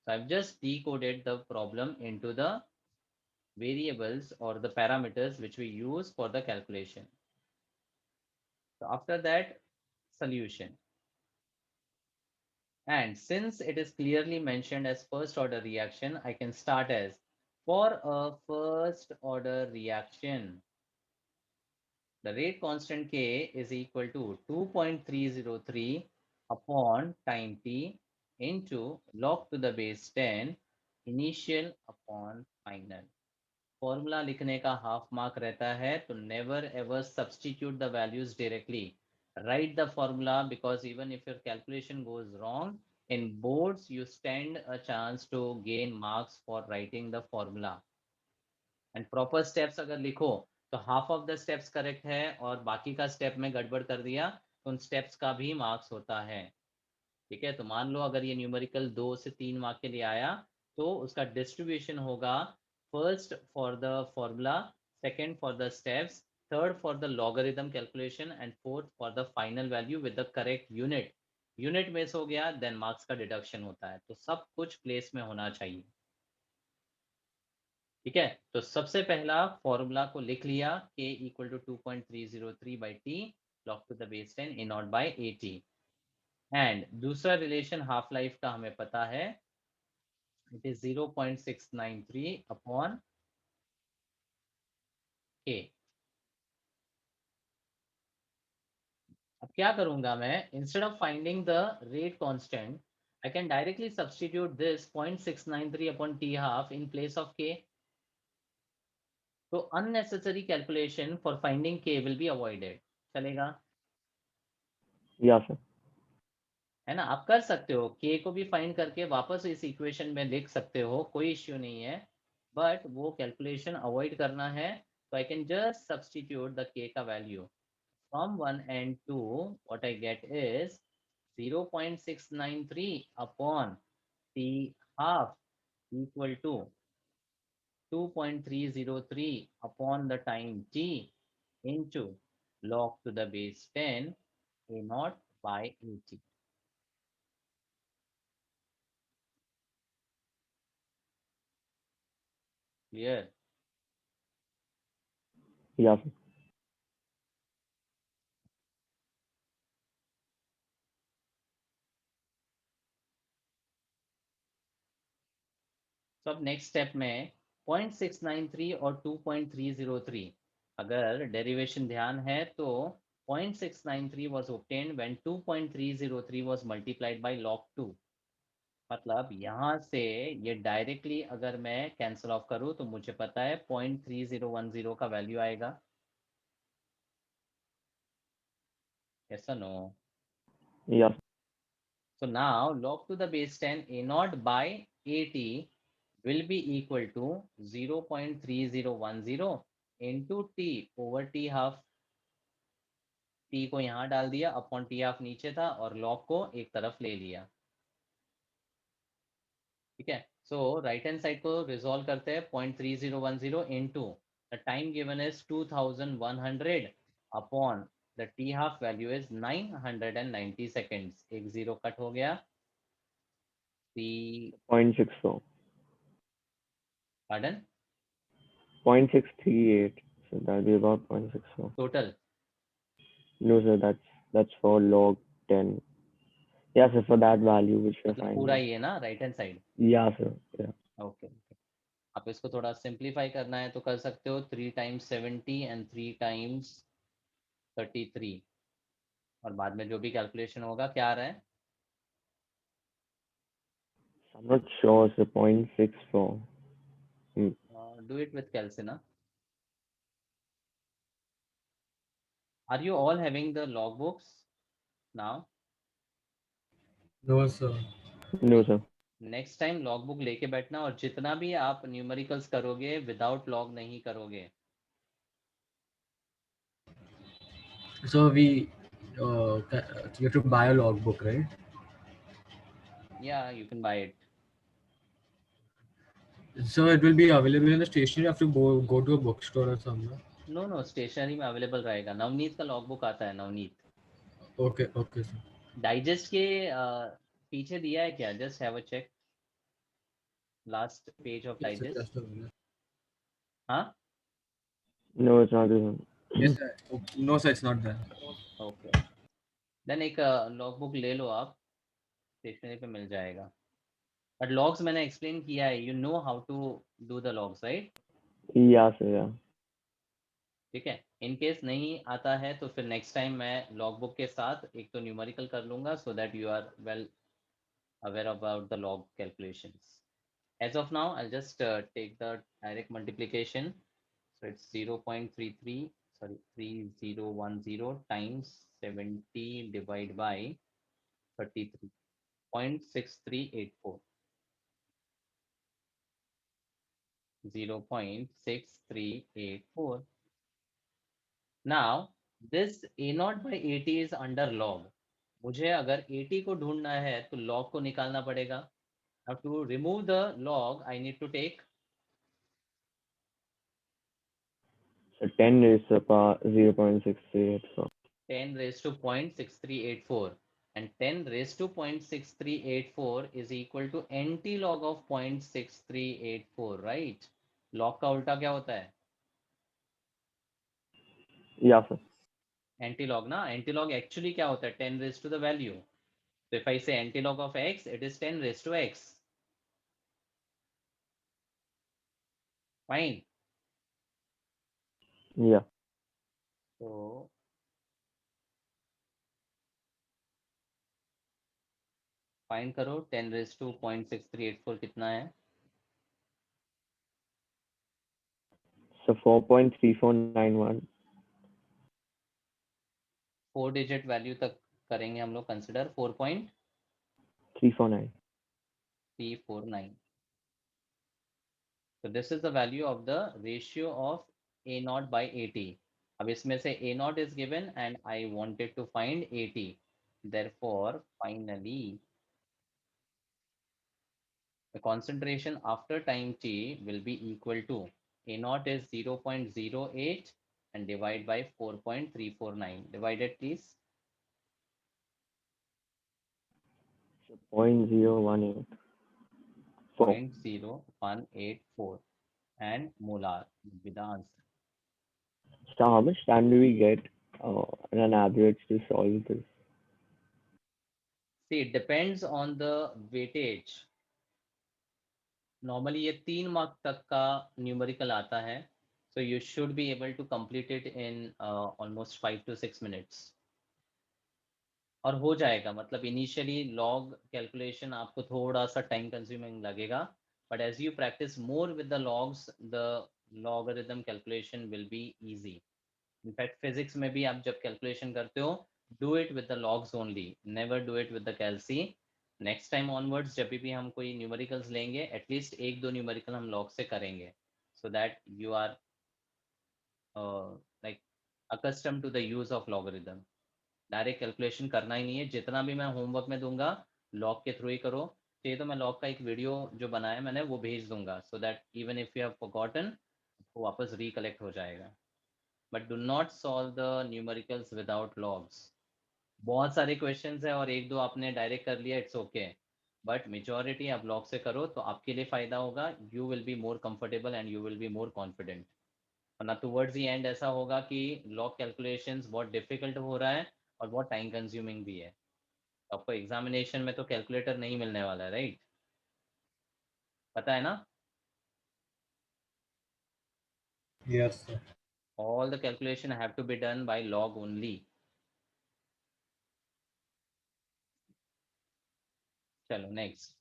So I've just decoded the problem into the variables or the parameters which we use for the calculation. So after that, solution. And since it is clearly mentioned as first order reaction, I can start as for a first order reaction, the rate constant K is equal to 2.303 upon time t into log to the base 10 initial upon final. Formula लिखने का half mark रहता है, तो never ever substitute the values directly. Write the formula because even if your calculation goes wrong, in boards you stand a chance to gain marks for writing the formula. And proper steps अगर लिखो तो half of the steps correct है और बाकी का step में गड़बड़ कर दिया तो उन स्टेप्स का भी मार्क्स होता है. ठीक है, तो मान लो अगर ये न्यूमेरिकल 2 से 3 मार्क के लिए आया तो उसका डिस्ट्रीब्यूशन होगा first for the formula, second for the steps, third for the logarithm calculation and fourth for the final value with the correct unit. Unit miss हो गया देन मार्क्स का डिडक्शन होता है. तो सब कुछ प्लेस में होना चाहिए. ठीक है, तो सबसे पहला फॉर्मूला को लिख लिया, k equal to 2.303 by t log to the base 10 a naught by a t. And दूसरा रिलेशन हाफ लाइफ का हमें पता है, इट इज 0.693 अपॉन k. अब क्या करूंगा मैं, instead of finding the rate constant I can directly substitute this 0.693 upon t half in place of k. तो unnecessary calculation for finding k will be avoided. चलेगा? या सर. है ना, आप कर सकते हो, k को भी फाइंड करके वापस इस इक्वेशन में लिख सकते हो, कोई इश्यू नहीं है. बट वो कैलकुलेशन अवॉइड करना है, तो I can just substitute the k का value. From 1 and 2, what I get is 0.693 upon t half equal to 2.303 upon the time t into log to the base 10 a naught by 80. Clear? या sir. तो अब next step में 0.693 और 2.303, अगर derivation ध्यान है तो 0.693 was obtained when 2.303 was multiplied by log 2. मतलब यहाँ से ये डायरेक्टली अगर मैं कैंसिल ऑफ करूँ तो मुझे पता है 0.3010 का वैल्यू आएगा. yes or no? या. So now log to the base 10 a naught by 80 will be equal to 0.3010 into t over t half. t को यहाँ डाल दिया, अपॉन t हाफ नीचे था और log को एक तरफ ले लिया. ठीक है, सो राइट हैंड साइड को रिजॉल्व करते हैं. 0.3010 into the time given is 2100 upon the t half value is 990 seconds. एक जीरो कट हो गया. 0.64. Pardon? 0.638. So that'll be about 0.64. Total. No, sir, that's for log 10. Yeah, sir, for that value which we're मतलब finding. पूरा ही है ना right hand side? Yeah, sir. Yeah. Okay. आप इसको थोड़ा सिंप्लीफाई करना है तो कर सकते हो. 3 times 70 and 3 times 33 और बाद में जो भी कैलकुलेशन होगा क्या आ रहा है? I'm not sure, sir. 0.64. Do it with Calcina. Are you all having the logbooks now? No, sir. No, sir. Next time log book लेके बैठना, और जितना भी आप न्यूमेरिकल्स करोगे विदाउट लॉग नहीं करोगे. So you have to buy a logbook, right? Yeah, you can buy it. So it will be available in the station. You have to go to a bookstore or somewhere. No, stationery में available रहेगा. नवनीत का log book आता है. Navneet Okay, okay, sir. Digest के पीछे दिया है क्या? Just have a check. Last page of Yes, sir, digest. just a minute. हाँ, No, it's not this one. Yes, sir. No, sir, it's not there. Okay. Then एक log book ले लो आप, स्टेशनरी पे मिल जाएगा. बट लॉग्स मैंने explain किया है. You know how to do the logs, right? Yeah, sir, yeah. ठीक है. इन केस नहीं आता है तो फिर नेक्स्ट टाइम मैं लॉग बुक के साथ एक तो न्यूमेरिकल कर लूंगा, so that you are well aware about the log calculations. As of now, I'll just take the direct multiplication. So it's 0.33, sorry, 3010 times 70 divided by 33.6384. 0.6384. Now, this A naught by 80 is under log. मुझे अगर 80 को ढूंढना है तो log को निकालना पड़ेगा. Now to remove the log, I need to take So 10 raised to the power 0.6384. 10 raised to 0.6384, and 10 raised to 0.6384 is equal to anti-log of 0.6384, right? Log का उल्टा क्या होता है? Yeah, sir. Anti-log ना. Anti-log actually क्या होता है? 10 raised to the value. So if I say anti-log of x, it is 10 raised to x. Fine. Yeah. So find करो 10 raised to 0.6384 कितना है? So 4.3491. 4 डिजिट वैल्यू तक करेंगे हम लोग consider. 349. 4.349. So this is the value of the ratio of A naught by 80. अब इसमें से A naught is given and I wanted to find 80. Therefore, finally, the concentration after time t will be equal to A naught is 0.08 and divide by 4.349. Divided, please. 0.0184. 0.0184 and molar with the answer. So how much time do we get on an average to solve this? See, it depends on the weightage. Normally ये 3 mark तक का numerical आता है. So you should be able to complete it in almost 5 to 6 minutes. और हो जाएगा. मतलब initially log calculation आपको थोड़ा सा टाइम कंज्यूमिंग लगेगा, but as you practice more with the logs, the logarithm calculation will be easy. In fact physics में भी आप जब कैलकुलेशन करते हो, do it with the logs only, never do it with the calci. Next time onwards जब भी हम कोई न्यूमेरिकल्स लेंगे, एटलीस्ट 1-2 न्यूमेरिकल हम लॉग से करेंगे, so that you are like accustom to the use of logarithm. Direct calculation करना ही नहीं है. जितना भी मैं होमवर्क में दूंगा लॉग के थ्रू ही करो. चाहिए तो मैं लॉग का एक वीडियो जो बनाया मैंने वो भेज दूंगा, so that even if you have forgotten वो वापस रिकलेक्ट हो जाएगा. But do not solve the numericals without logs. बहुत सारे क्वेश्चंस है और 1-2 आपने डायरेक्ट कर लिया, इट्स ओके, बट मेजॉरिटी आप लॉग से करो तो आपके लिए फायदा होगा. You will be more comfortable and you will be more confident. वरना टूवर्ड्स दी एंड ऐसा होगा कि लॉग कैलकुलेशंस बहुत डिफिकल्ट हो रहा है और बहुत टाइम कंज्यूमिंग भी है. आपको एग्जामिनेशन में तो कैलकुलेटर नहीं मिलने वाला है, राइट? पता है ना? Yes, sir. All the calculation have to be done by log only. चलो next.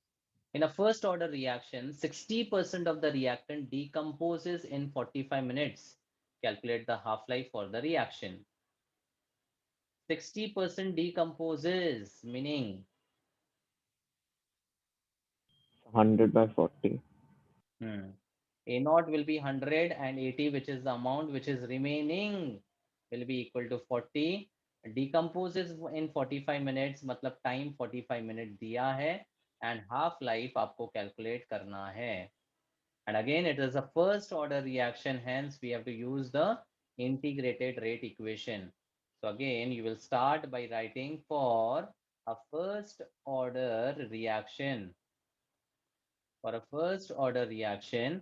In a first order reaction, 60% of the reactant decomposes in 45 minutes. Calculate the half-life for the reaction. 60% decomposes, meaning 100 by 40. A naught will be 100 and 80, which is the amount which is remaining, will be equal to 40. Decomposes in 45 minutes, मतलब time 45 minutes दिया है, and half life आपको calculate करना है. And again, it is a first order reaction, hence we have to use the integrated rate equation. So again, you will start by writing for a first order reaction. For a first order reaction,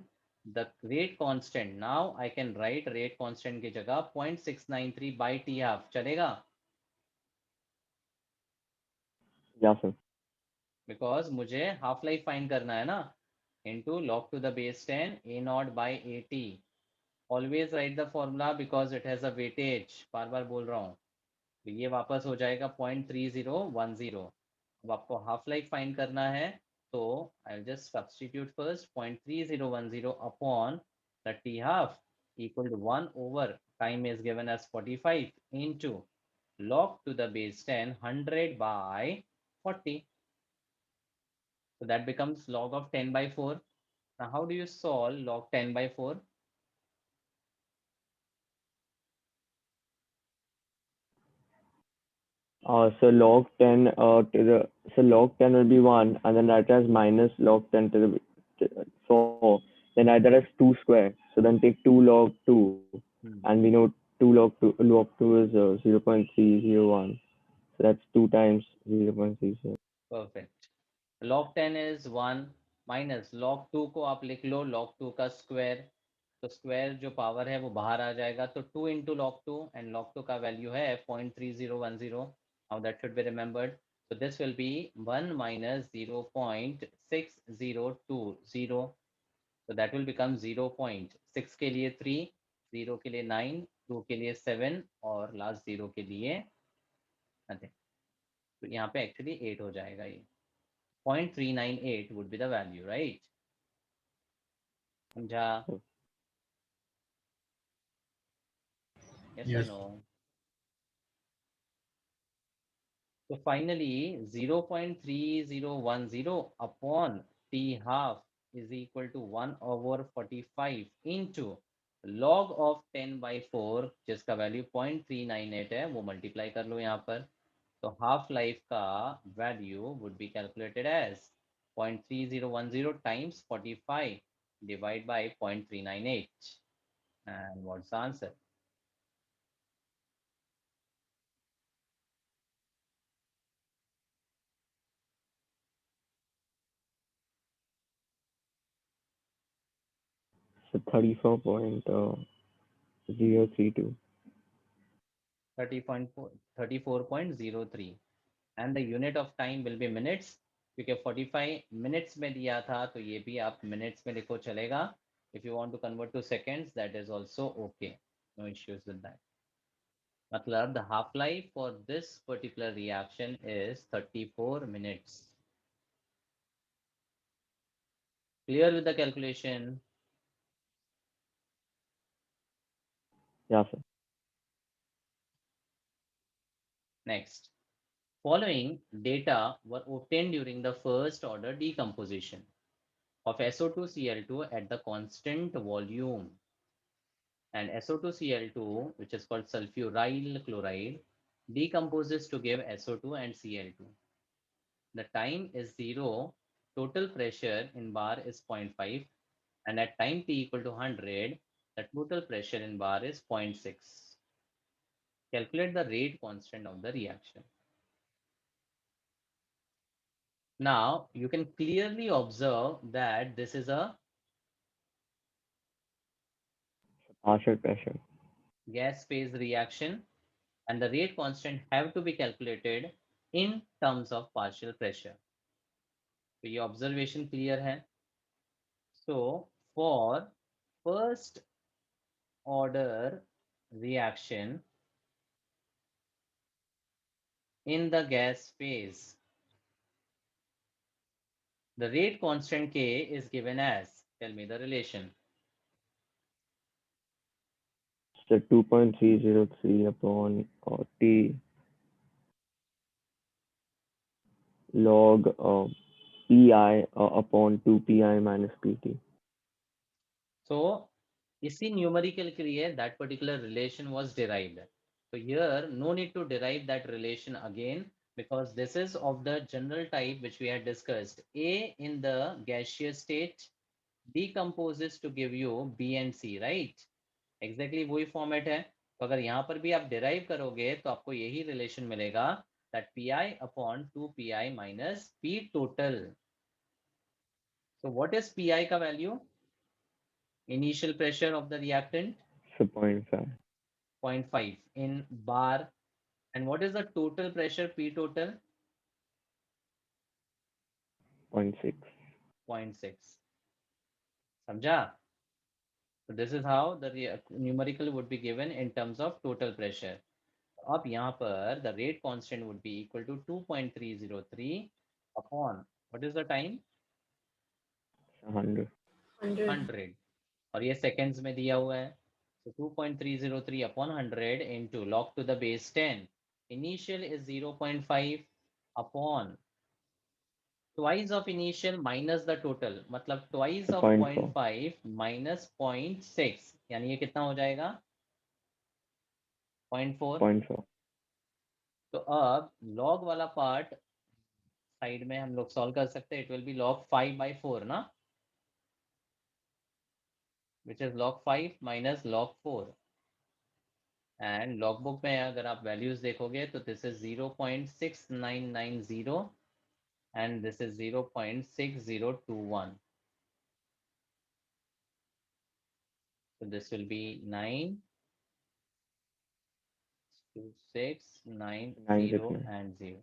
the rate constant, now I can write rate constant की जगह 0.693 by T half, चलेगा? Yeah, sir. Because मुझे half life find करना है ना, into log to the base 10 A naught by 80. Always write the formula because it has a weightage. बार बार बोल रहा हूँ. तो ये वापस हो जाएगा 0.3010. अब आपको हाफ लाइफ फाइंड करना है, तो I'll just substitute first 0.3010 upon 30 half equal to 1 over time is given as 45 into log to the base 10 100 by 40. So that becomes log of 10 by 4. Now how do you solve log 10 by 4? So log 10 so log 10 will be 1, and then that as minus log 10 to the 4. Then either as 2 square. So then take 2 log 2, and we know 2 log 2 is 0.301. So that's 2 times 0.30. Perfect. Log 10 is 1 minus log 2 को आप लिख लो log 2 का square, तो square जो power है वो बाहर आ जाएगा, तो 2 into log 2 and log 2 का वैल्यू है 0.3010. Now that should be remembered. So this will be 1 minus 0.6020. So that will become 0.6 के लिए 3, 0 के लिए 9, 2 के लिए 7 और लास्ट 0 के लिए nothing. तो यहाँ पे एक्चुअली 8 हो जाएगा ये. 0.398 would be the value, right? समझा? Yes or Yes. no? So finally, 0.3010 upon T half is equal to 1 over 45 into log of 10 by 4, जिसका वैल्यू 0.398 है, वो मल्टीप्लाई कर लो यहाँ पर. तो हाफ लाइफ का value would be calculated as 0.3010 times 45 divided by 0.398. And what's the answer? So 34.032. 34.03. And the unit of time will be minutes, क्योंकि 45 minutes में दिया था, तो ये भी आप minutes में लिखो चलेगा. If you want to convert to seconds, that is also okay. No issues with that. मतलब the half life for this particular reaction is 34 minutes. Clear with the calculation? Yeah, sir. Next, following data were obtained during the first order decomposition of SO2Cl2 at the constant volume. And SO2Cl2, which is called sulfuryl chloride, decomposes to give SO2 and Cl2. The time is 0, total pressure in bar is 0.5, and at time t equal to 100, the total pressure in bar is 0.6. Calculate the rate constant of the reaction. Now, you can clearly observe that this is a Partial pressure. gas phase reaction, and the rate constant have to be calculated in terms of partial pressure. तो ये observation clear है. So for first order reaction in the gas phase, the rate constant K is given as, tell me the relation. So 2.303 upon T log PI upon 2PI minus PT. So इसी numerical के लिए that particular relation was derived. So here no need to derive that relation again because this is of the general type which we had discussed. A in the gaseous state decomposes to give you B and C, right? Exactly वही format है. तो अगर यहाँ पर भी आप derive करोगे तो आपको यही रिलेशन मिलेगा that Pi upon 2Pi minus P total. So what is Pi का value? Initial pressure of the reactant? So 0.5. 0.5 in bar. And what is the total pressure P total? 0.6. 0.6. समझा? So this is how the numerical would be given in terms of total pressure. अब यहाँ पर the rate constant would be equal to 2.303 upon what is the time? 100. 100. 100. और ये seconds में दिया हुआ है. So 2.303 upon 100 into log to the base 10. Initial is 0.5 upon twice of initial minus the total. मतलब twice of 0.4. 0.5 minus 0.6. यानी ये कितना हो जाएगा? 0.4. 0.4. तो अब log वाला पार्ट साइड में हम लोग सॉल्व कर सकते हैं. इट विल बी log 5/4 ना, which is log 5 minus log 4. And log book में अगर आप वैल्यूज देखोगे तो this is 0.6990 and this is 0.6021. So this will be 9, 2, 6, 9, 0 and 0.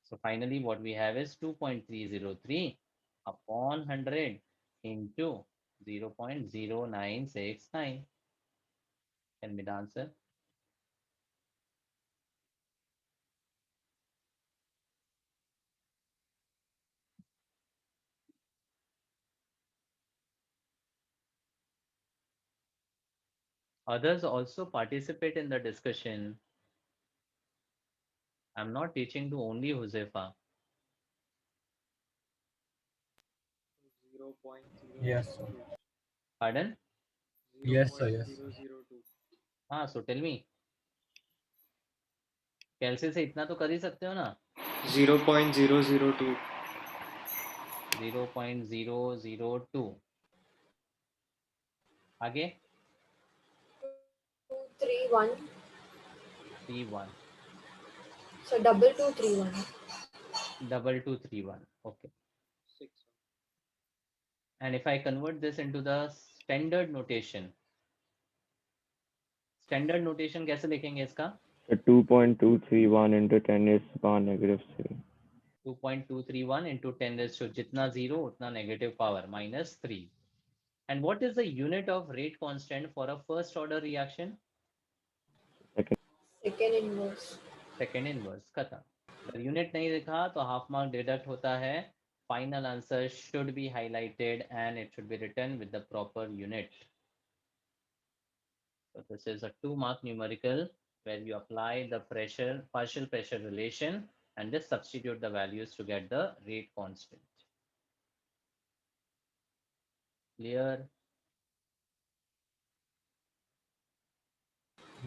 So finally what we have is 2.303 upon 100 into 0.0969 can be the answer. Others also participate in the discussion. I'm not teaching to only Huzefa. 0.002. Yes, sir. Pardon? Yes, sir, yes. 0.002. हाँ, so tell me. कैलसी से इतना तो कर ही सकते हो ना? 0.002. 0.002. आगे 231. 31. So 2231. 2231. Okay. 6. And if I convert this into the standard notation कैसे लिखेंगे इसका? So 2.231 into 10 raised to the power negative 3. 2.231 into 10 raised to जितना 0 उतना negative power minus 3. And what is the unit of rate constant for a first order reaction? Second inverse. Second inverse. खत्म. अगर unit नहीं लिखा तो half mark deduct होता है. Final answer should be highlighted and it should be written with the proper unit. So this is a 2-mark numerical where you apply the pressure, partial pressure relation and just substitute the values to get the rate constant. Clear?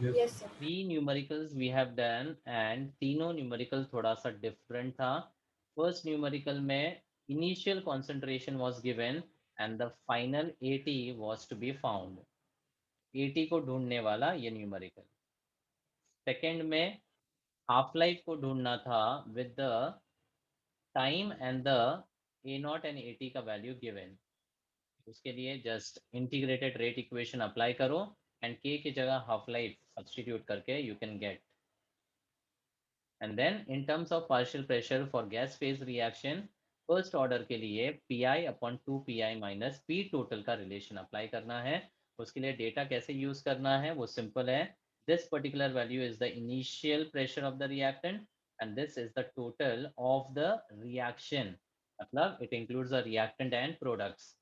Yes, sir. 3 numericals we have done and तीनों numerical थोड़ा सा different था. First numerical में initial concentration was given and the final AT was to be found. AT को ढूंढने वाला ये numerical. Second में half life को ढूंढना था with the time and the A0 and AT का value given. उसके लिए just integrated rate equation apply करो and K की जगह half life substitute करके you can get. And then in terms of partial pressure for gas phase reaction, first order के लिए Pi upon 2Pi minus P total का relation apply करना है. उसके लिए data कैसे use करना है वो simple है. This particular value is the initial pressure of the reactant and this is the total of the reaction. मतलब it includes the reactant and products.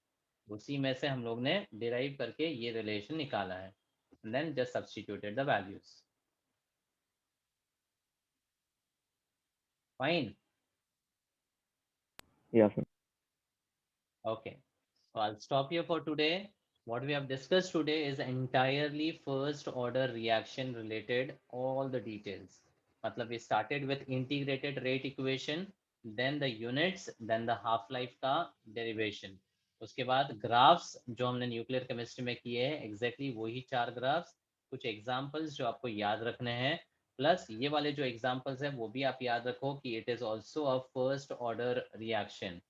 उसी में से हम लोग ने derive करके ये relation निकाला है. And then just substituted the values. Fine. Yeah, sir. Okay, so I'll stop here for today. What we have discussed today is entirely first order reaction related, all the details. मतलब we started with integrated rate equation, then the units, then the half life का derivation. उसके बाद graphs जो हमने nuclear chemistry में किए हैं, exactly वही 4 graphs, कुछ examples जो आपको याद रखने हैं, प्लस ये वाले जो examples हैं वो भी आप याद रखो कि it is also a first order reaction.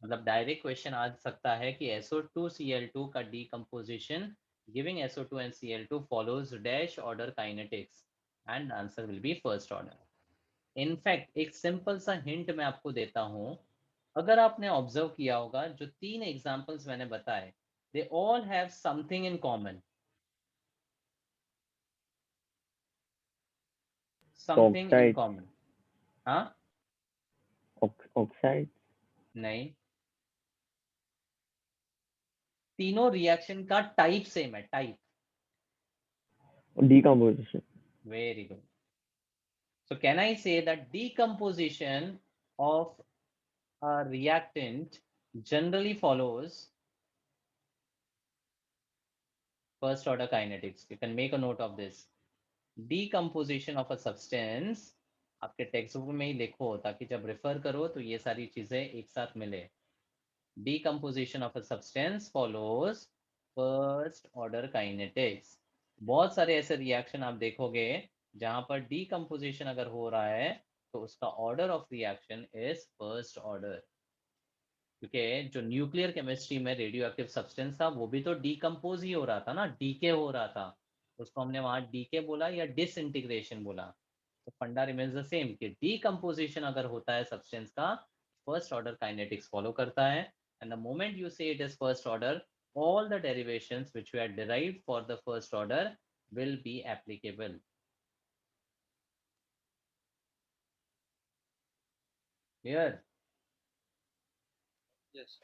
मतलब डायरेक्ट क्वेश्चन आ सकता है कि SO2Cl2 का decomposition giving SO2 and Cl2 follows dash order kinetics and answer will be first order. In fact एक सिंपल सा हिंट मैं आपको देता हूं. अगर आपने ऑब्जर्व किया होगा जो 3 एग्जांपल्स मैंने बताए, they all have something in common. Something in Oxide, common. हाँ, oxide, नहीं, तीनों रिएक्शन का टाइप सेम है. Type. decomposition. Very good. So can I say that decomposition of a reactant generally follows first order kinetics? You can make a note of this. Decomposition of a substance, आपके text book में ही लिखो ताकि जब refer करो तो ये सारी चीजें एक साथ मिले. Decomposition of a substance follows first order kinetics. बहुत सारे ऐसे रिएक्शन आप देखोगे जहां पर डीकम्पोजिशन अगर हो रहा है तो उसका order of reaction is first order. क्योंकि जो न्यूक्लियर केमिस्ट्री में रेडियो एक्टिव सब्सटेंस था वो भी तो डीकम्पोज ही हो रहा था ना, डीके हो रहा था. उसको हमने वहां डीके बोला या डिसइंटीग्रेशन बोला. तो फंडा रिमेन्स द सेम कि डीकम्पोजिशन अगर होता है सब्सटेंस का, फर्स्ट ऑर्डर काइनेटिक्स फॉलो करता है. एंड द मोमेंट यू से it is first order, all the derivations which we had derived for the first order will be applicable. Clear? Yes.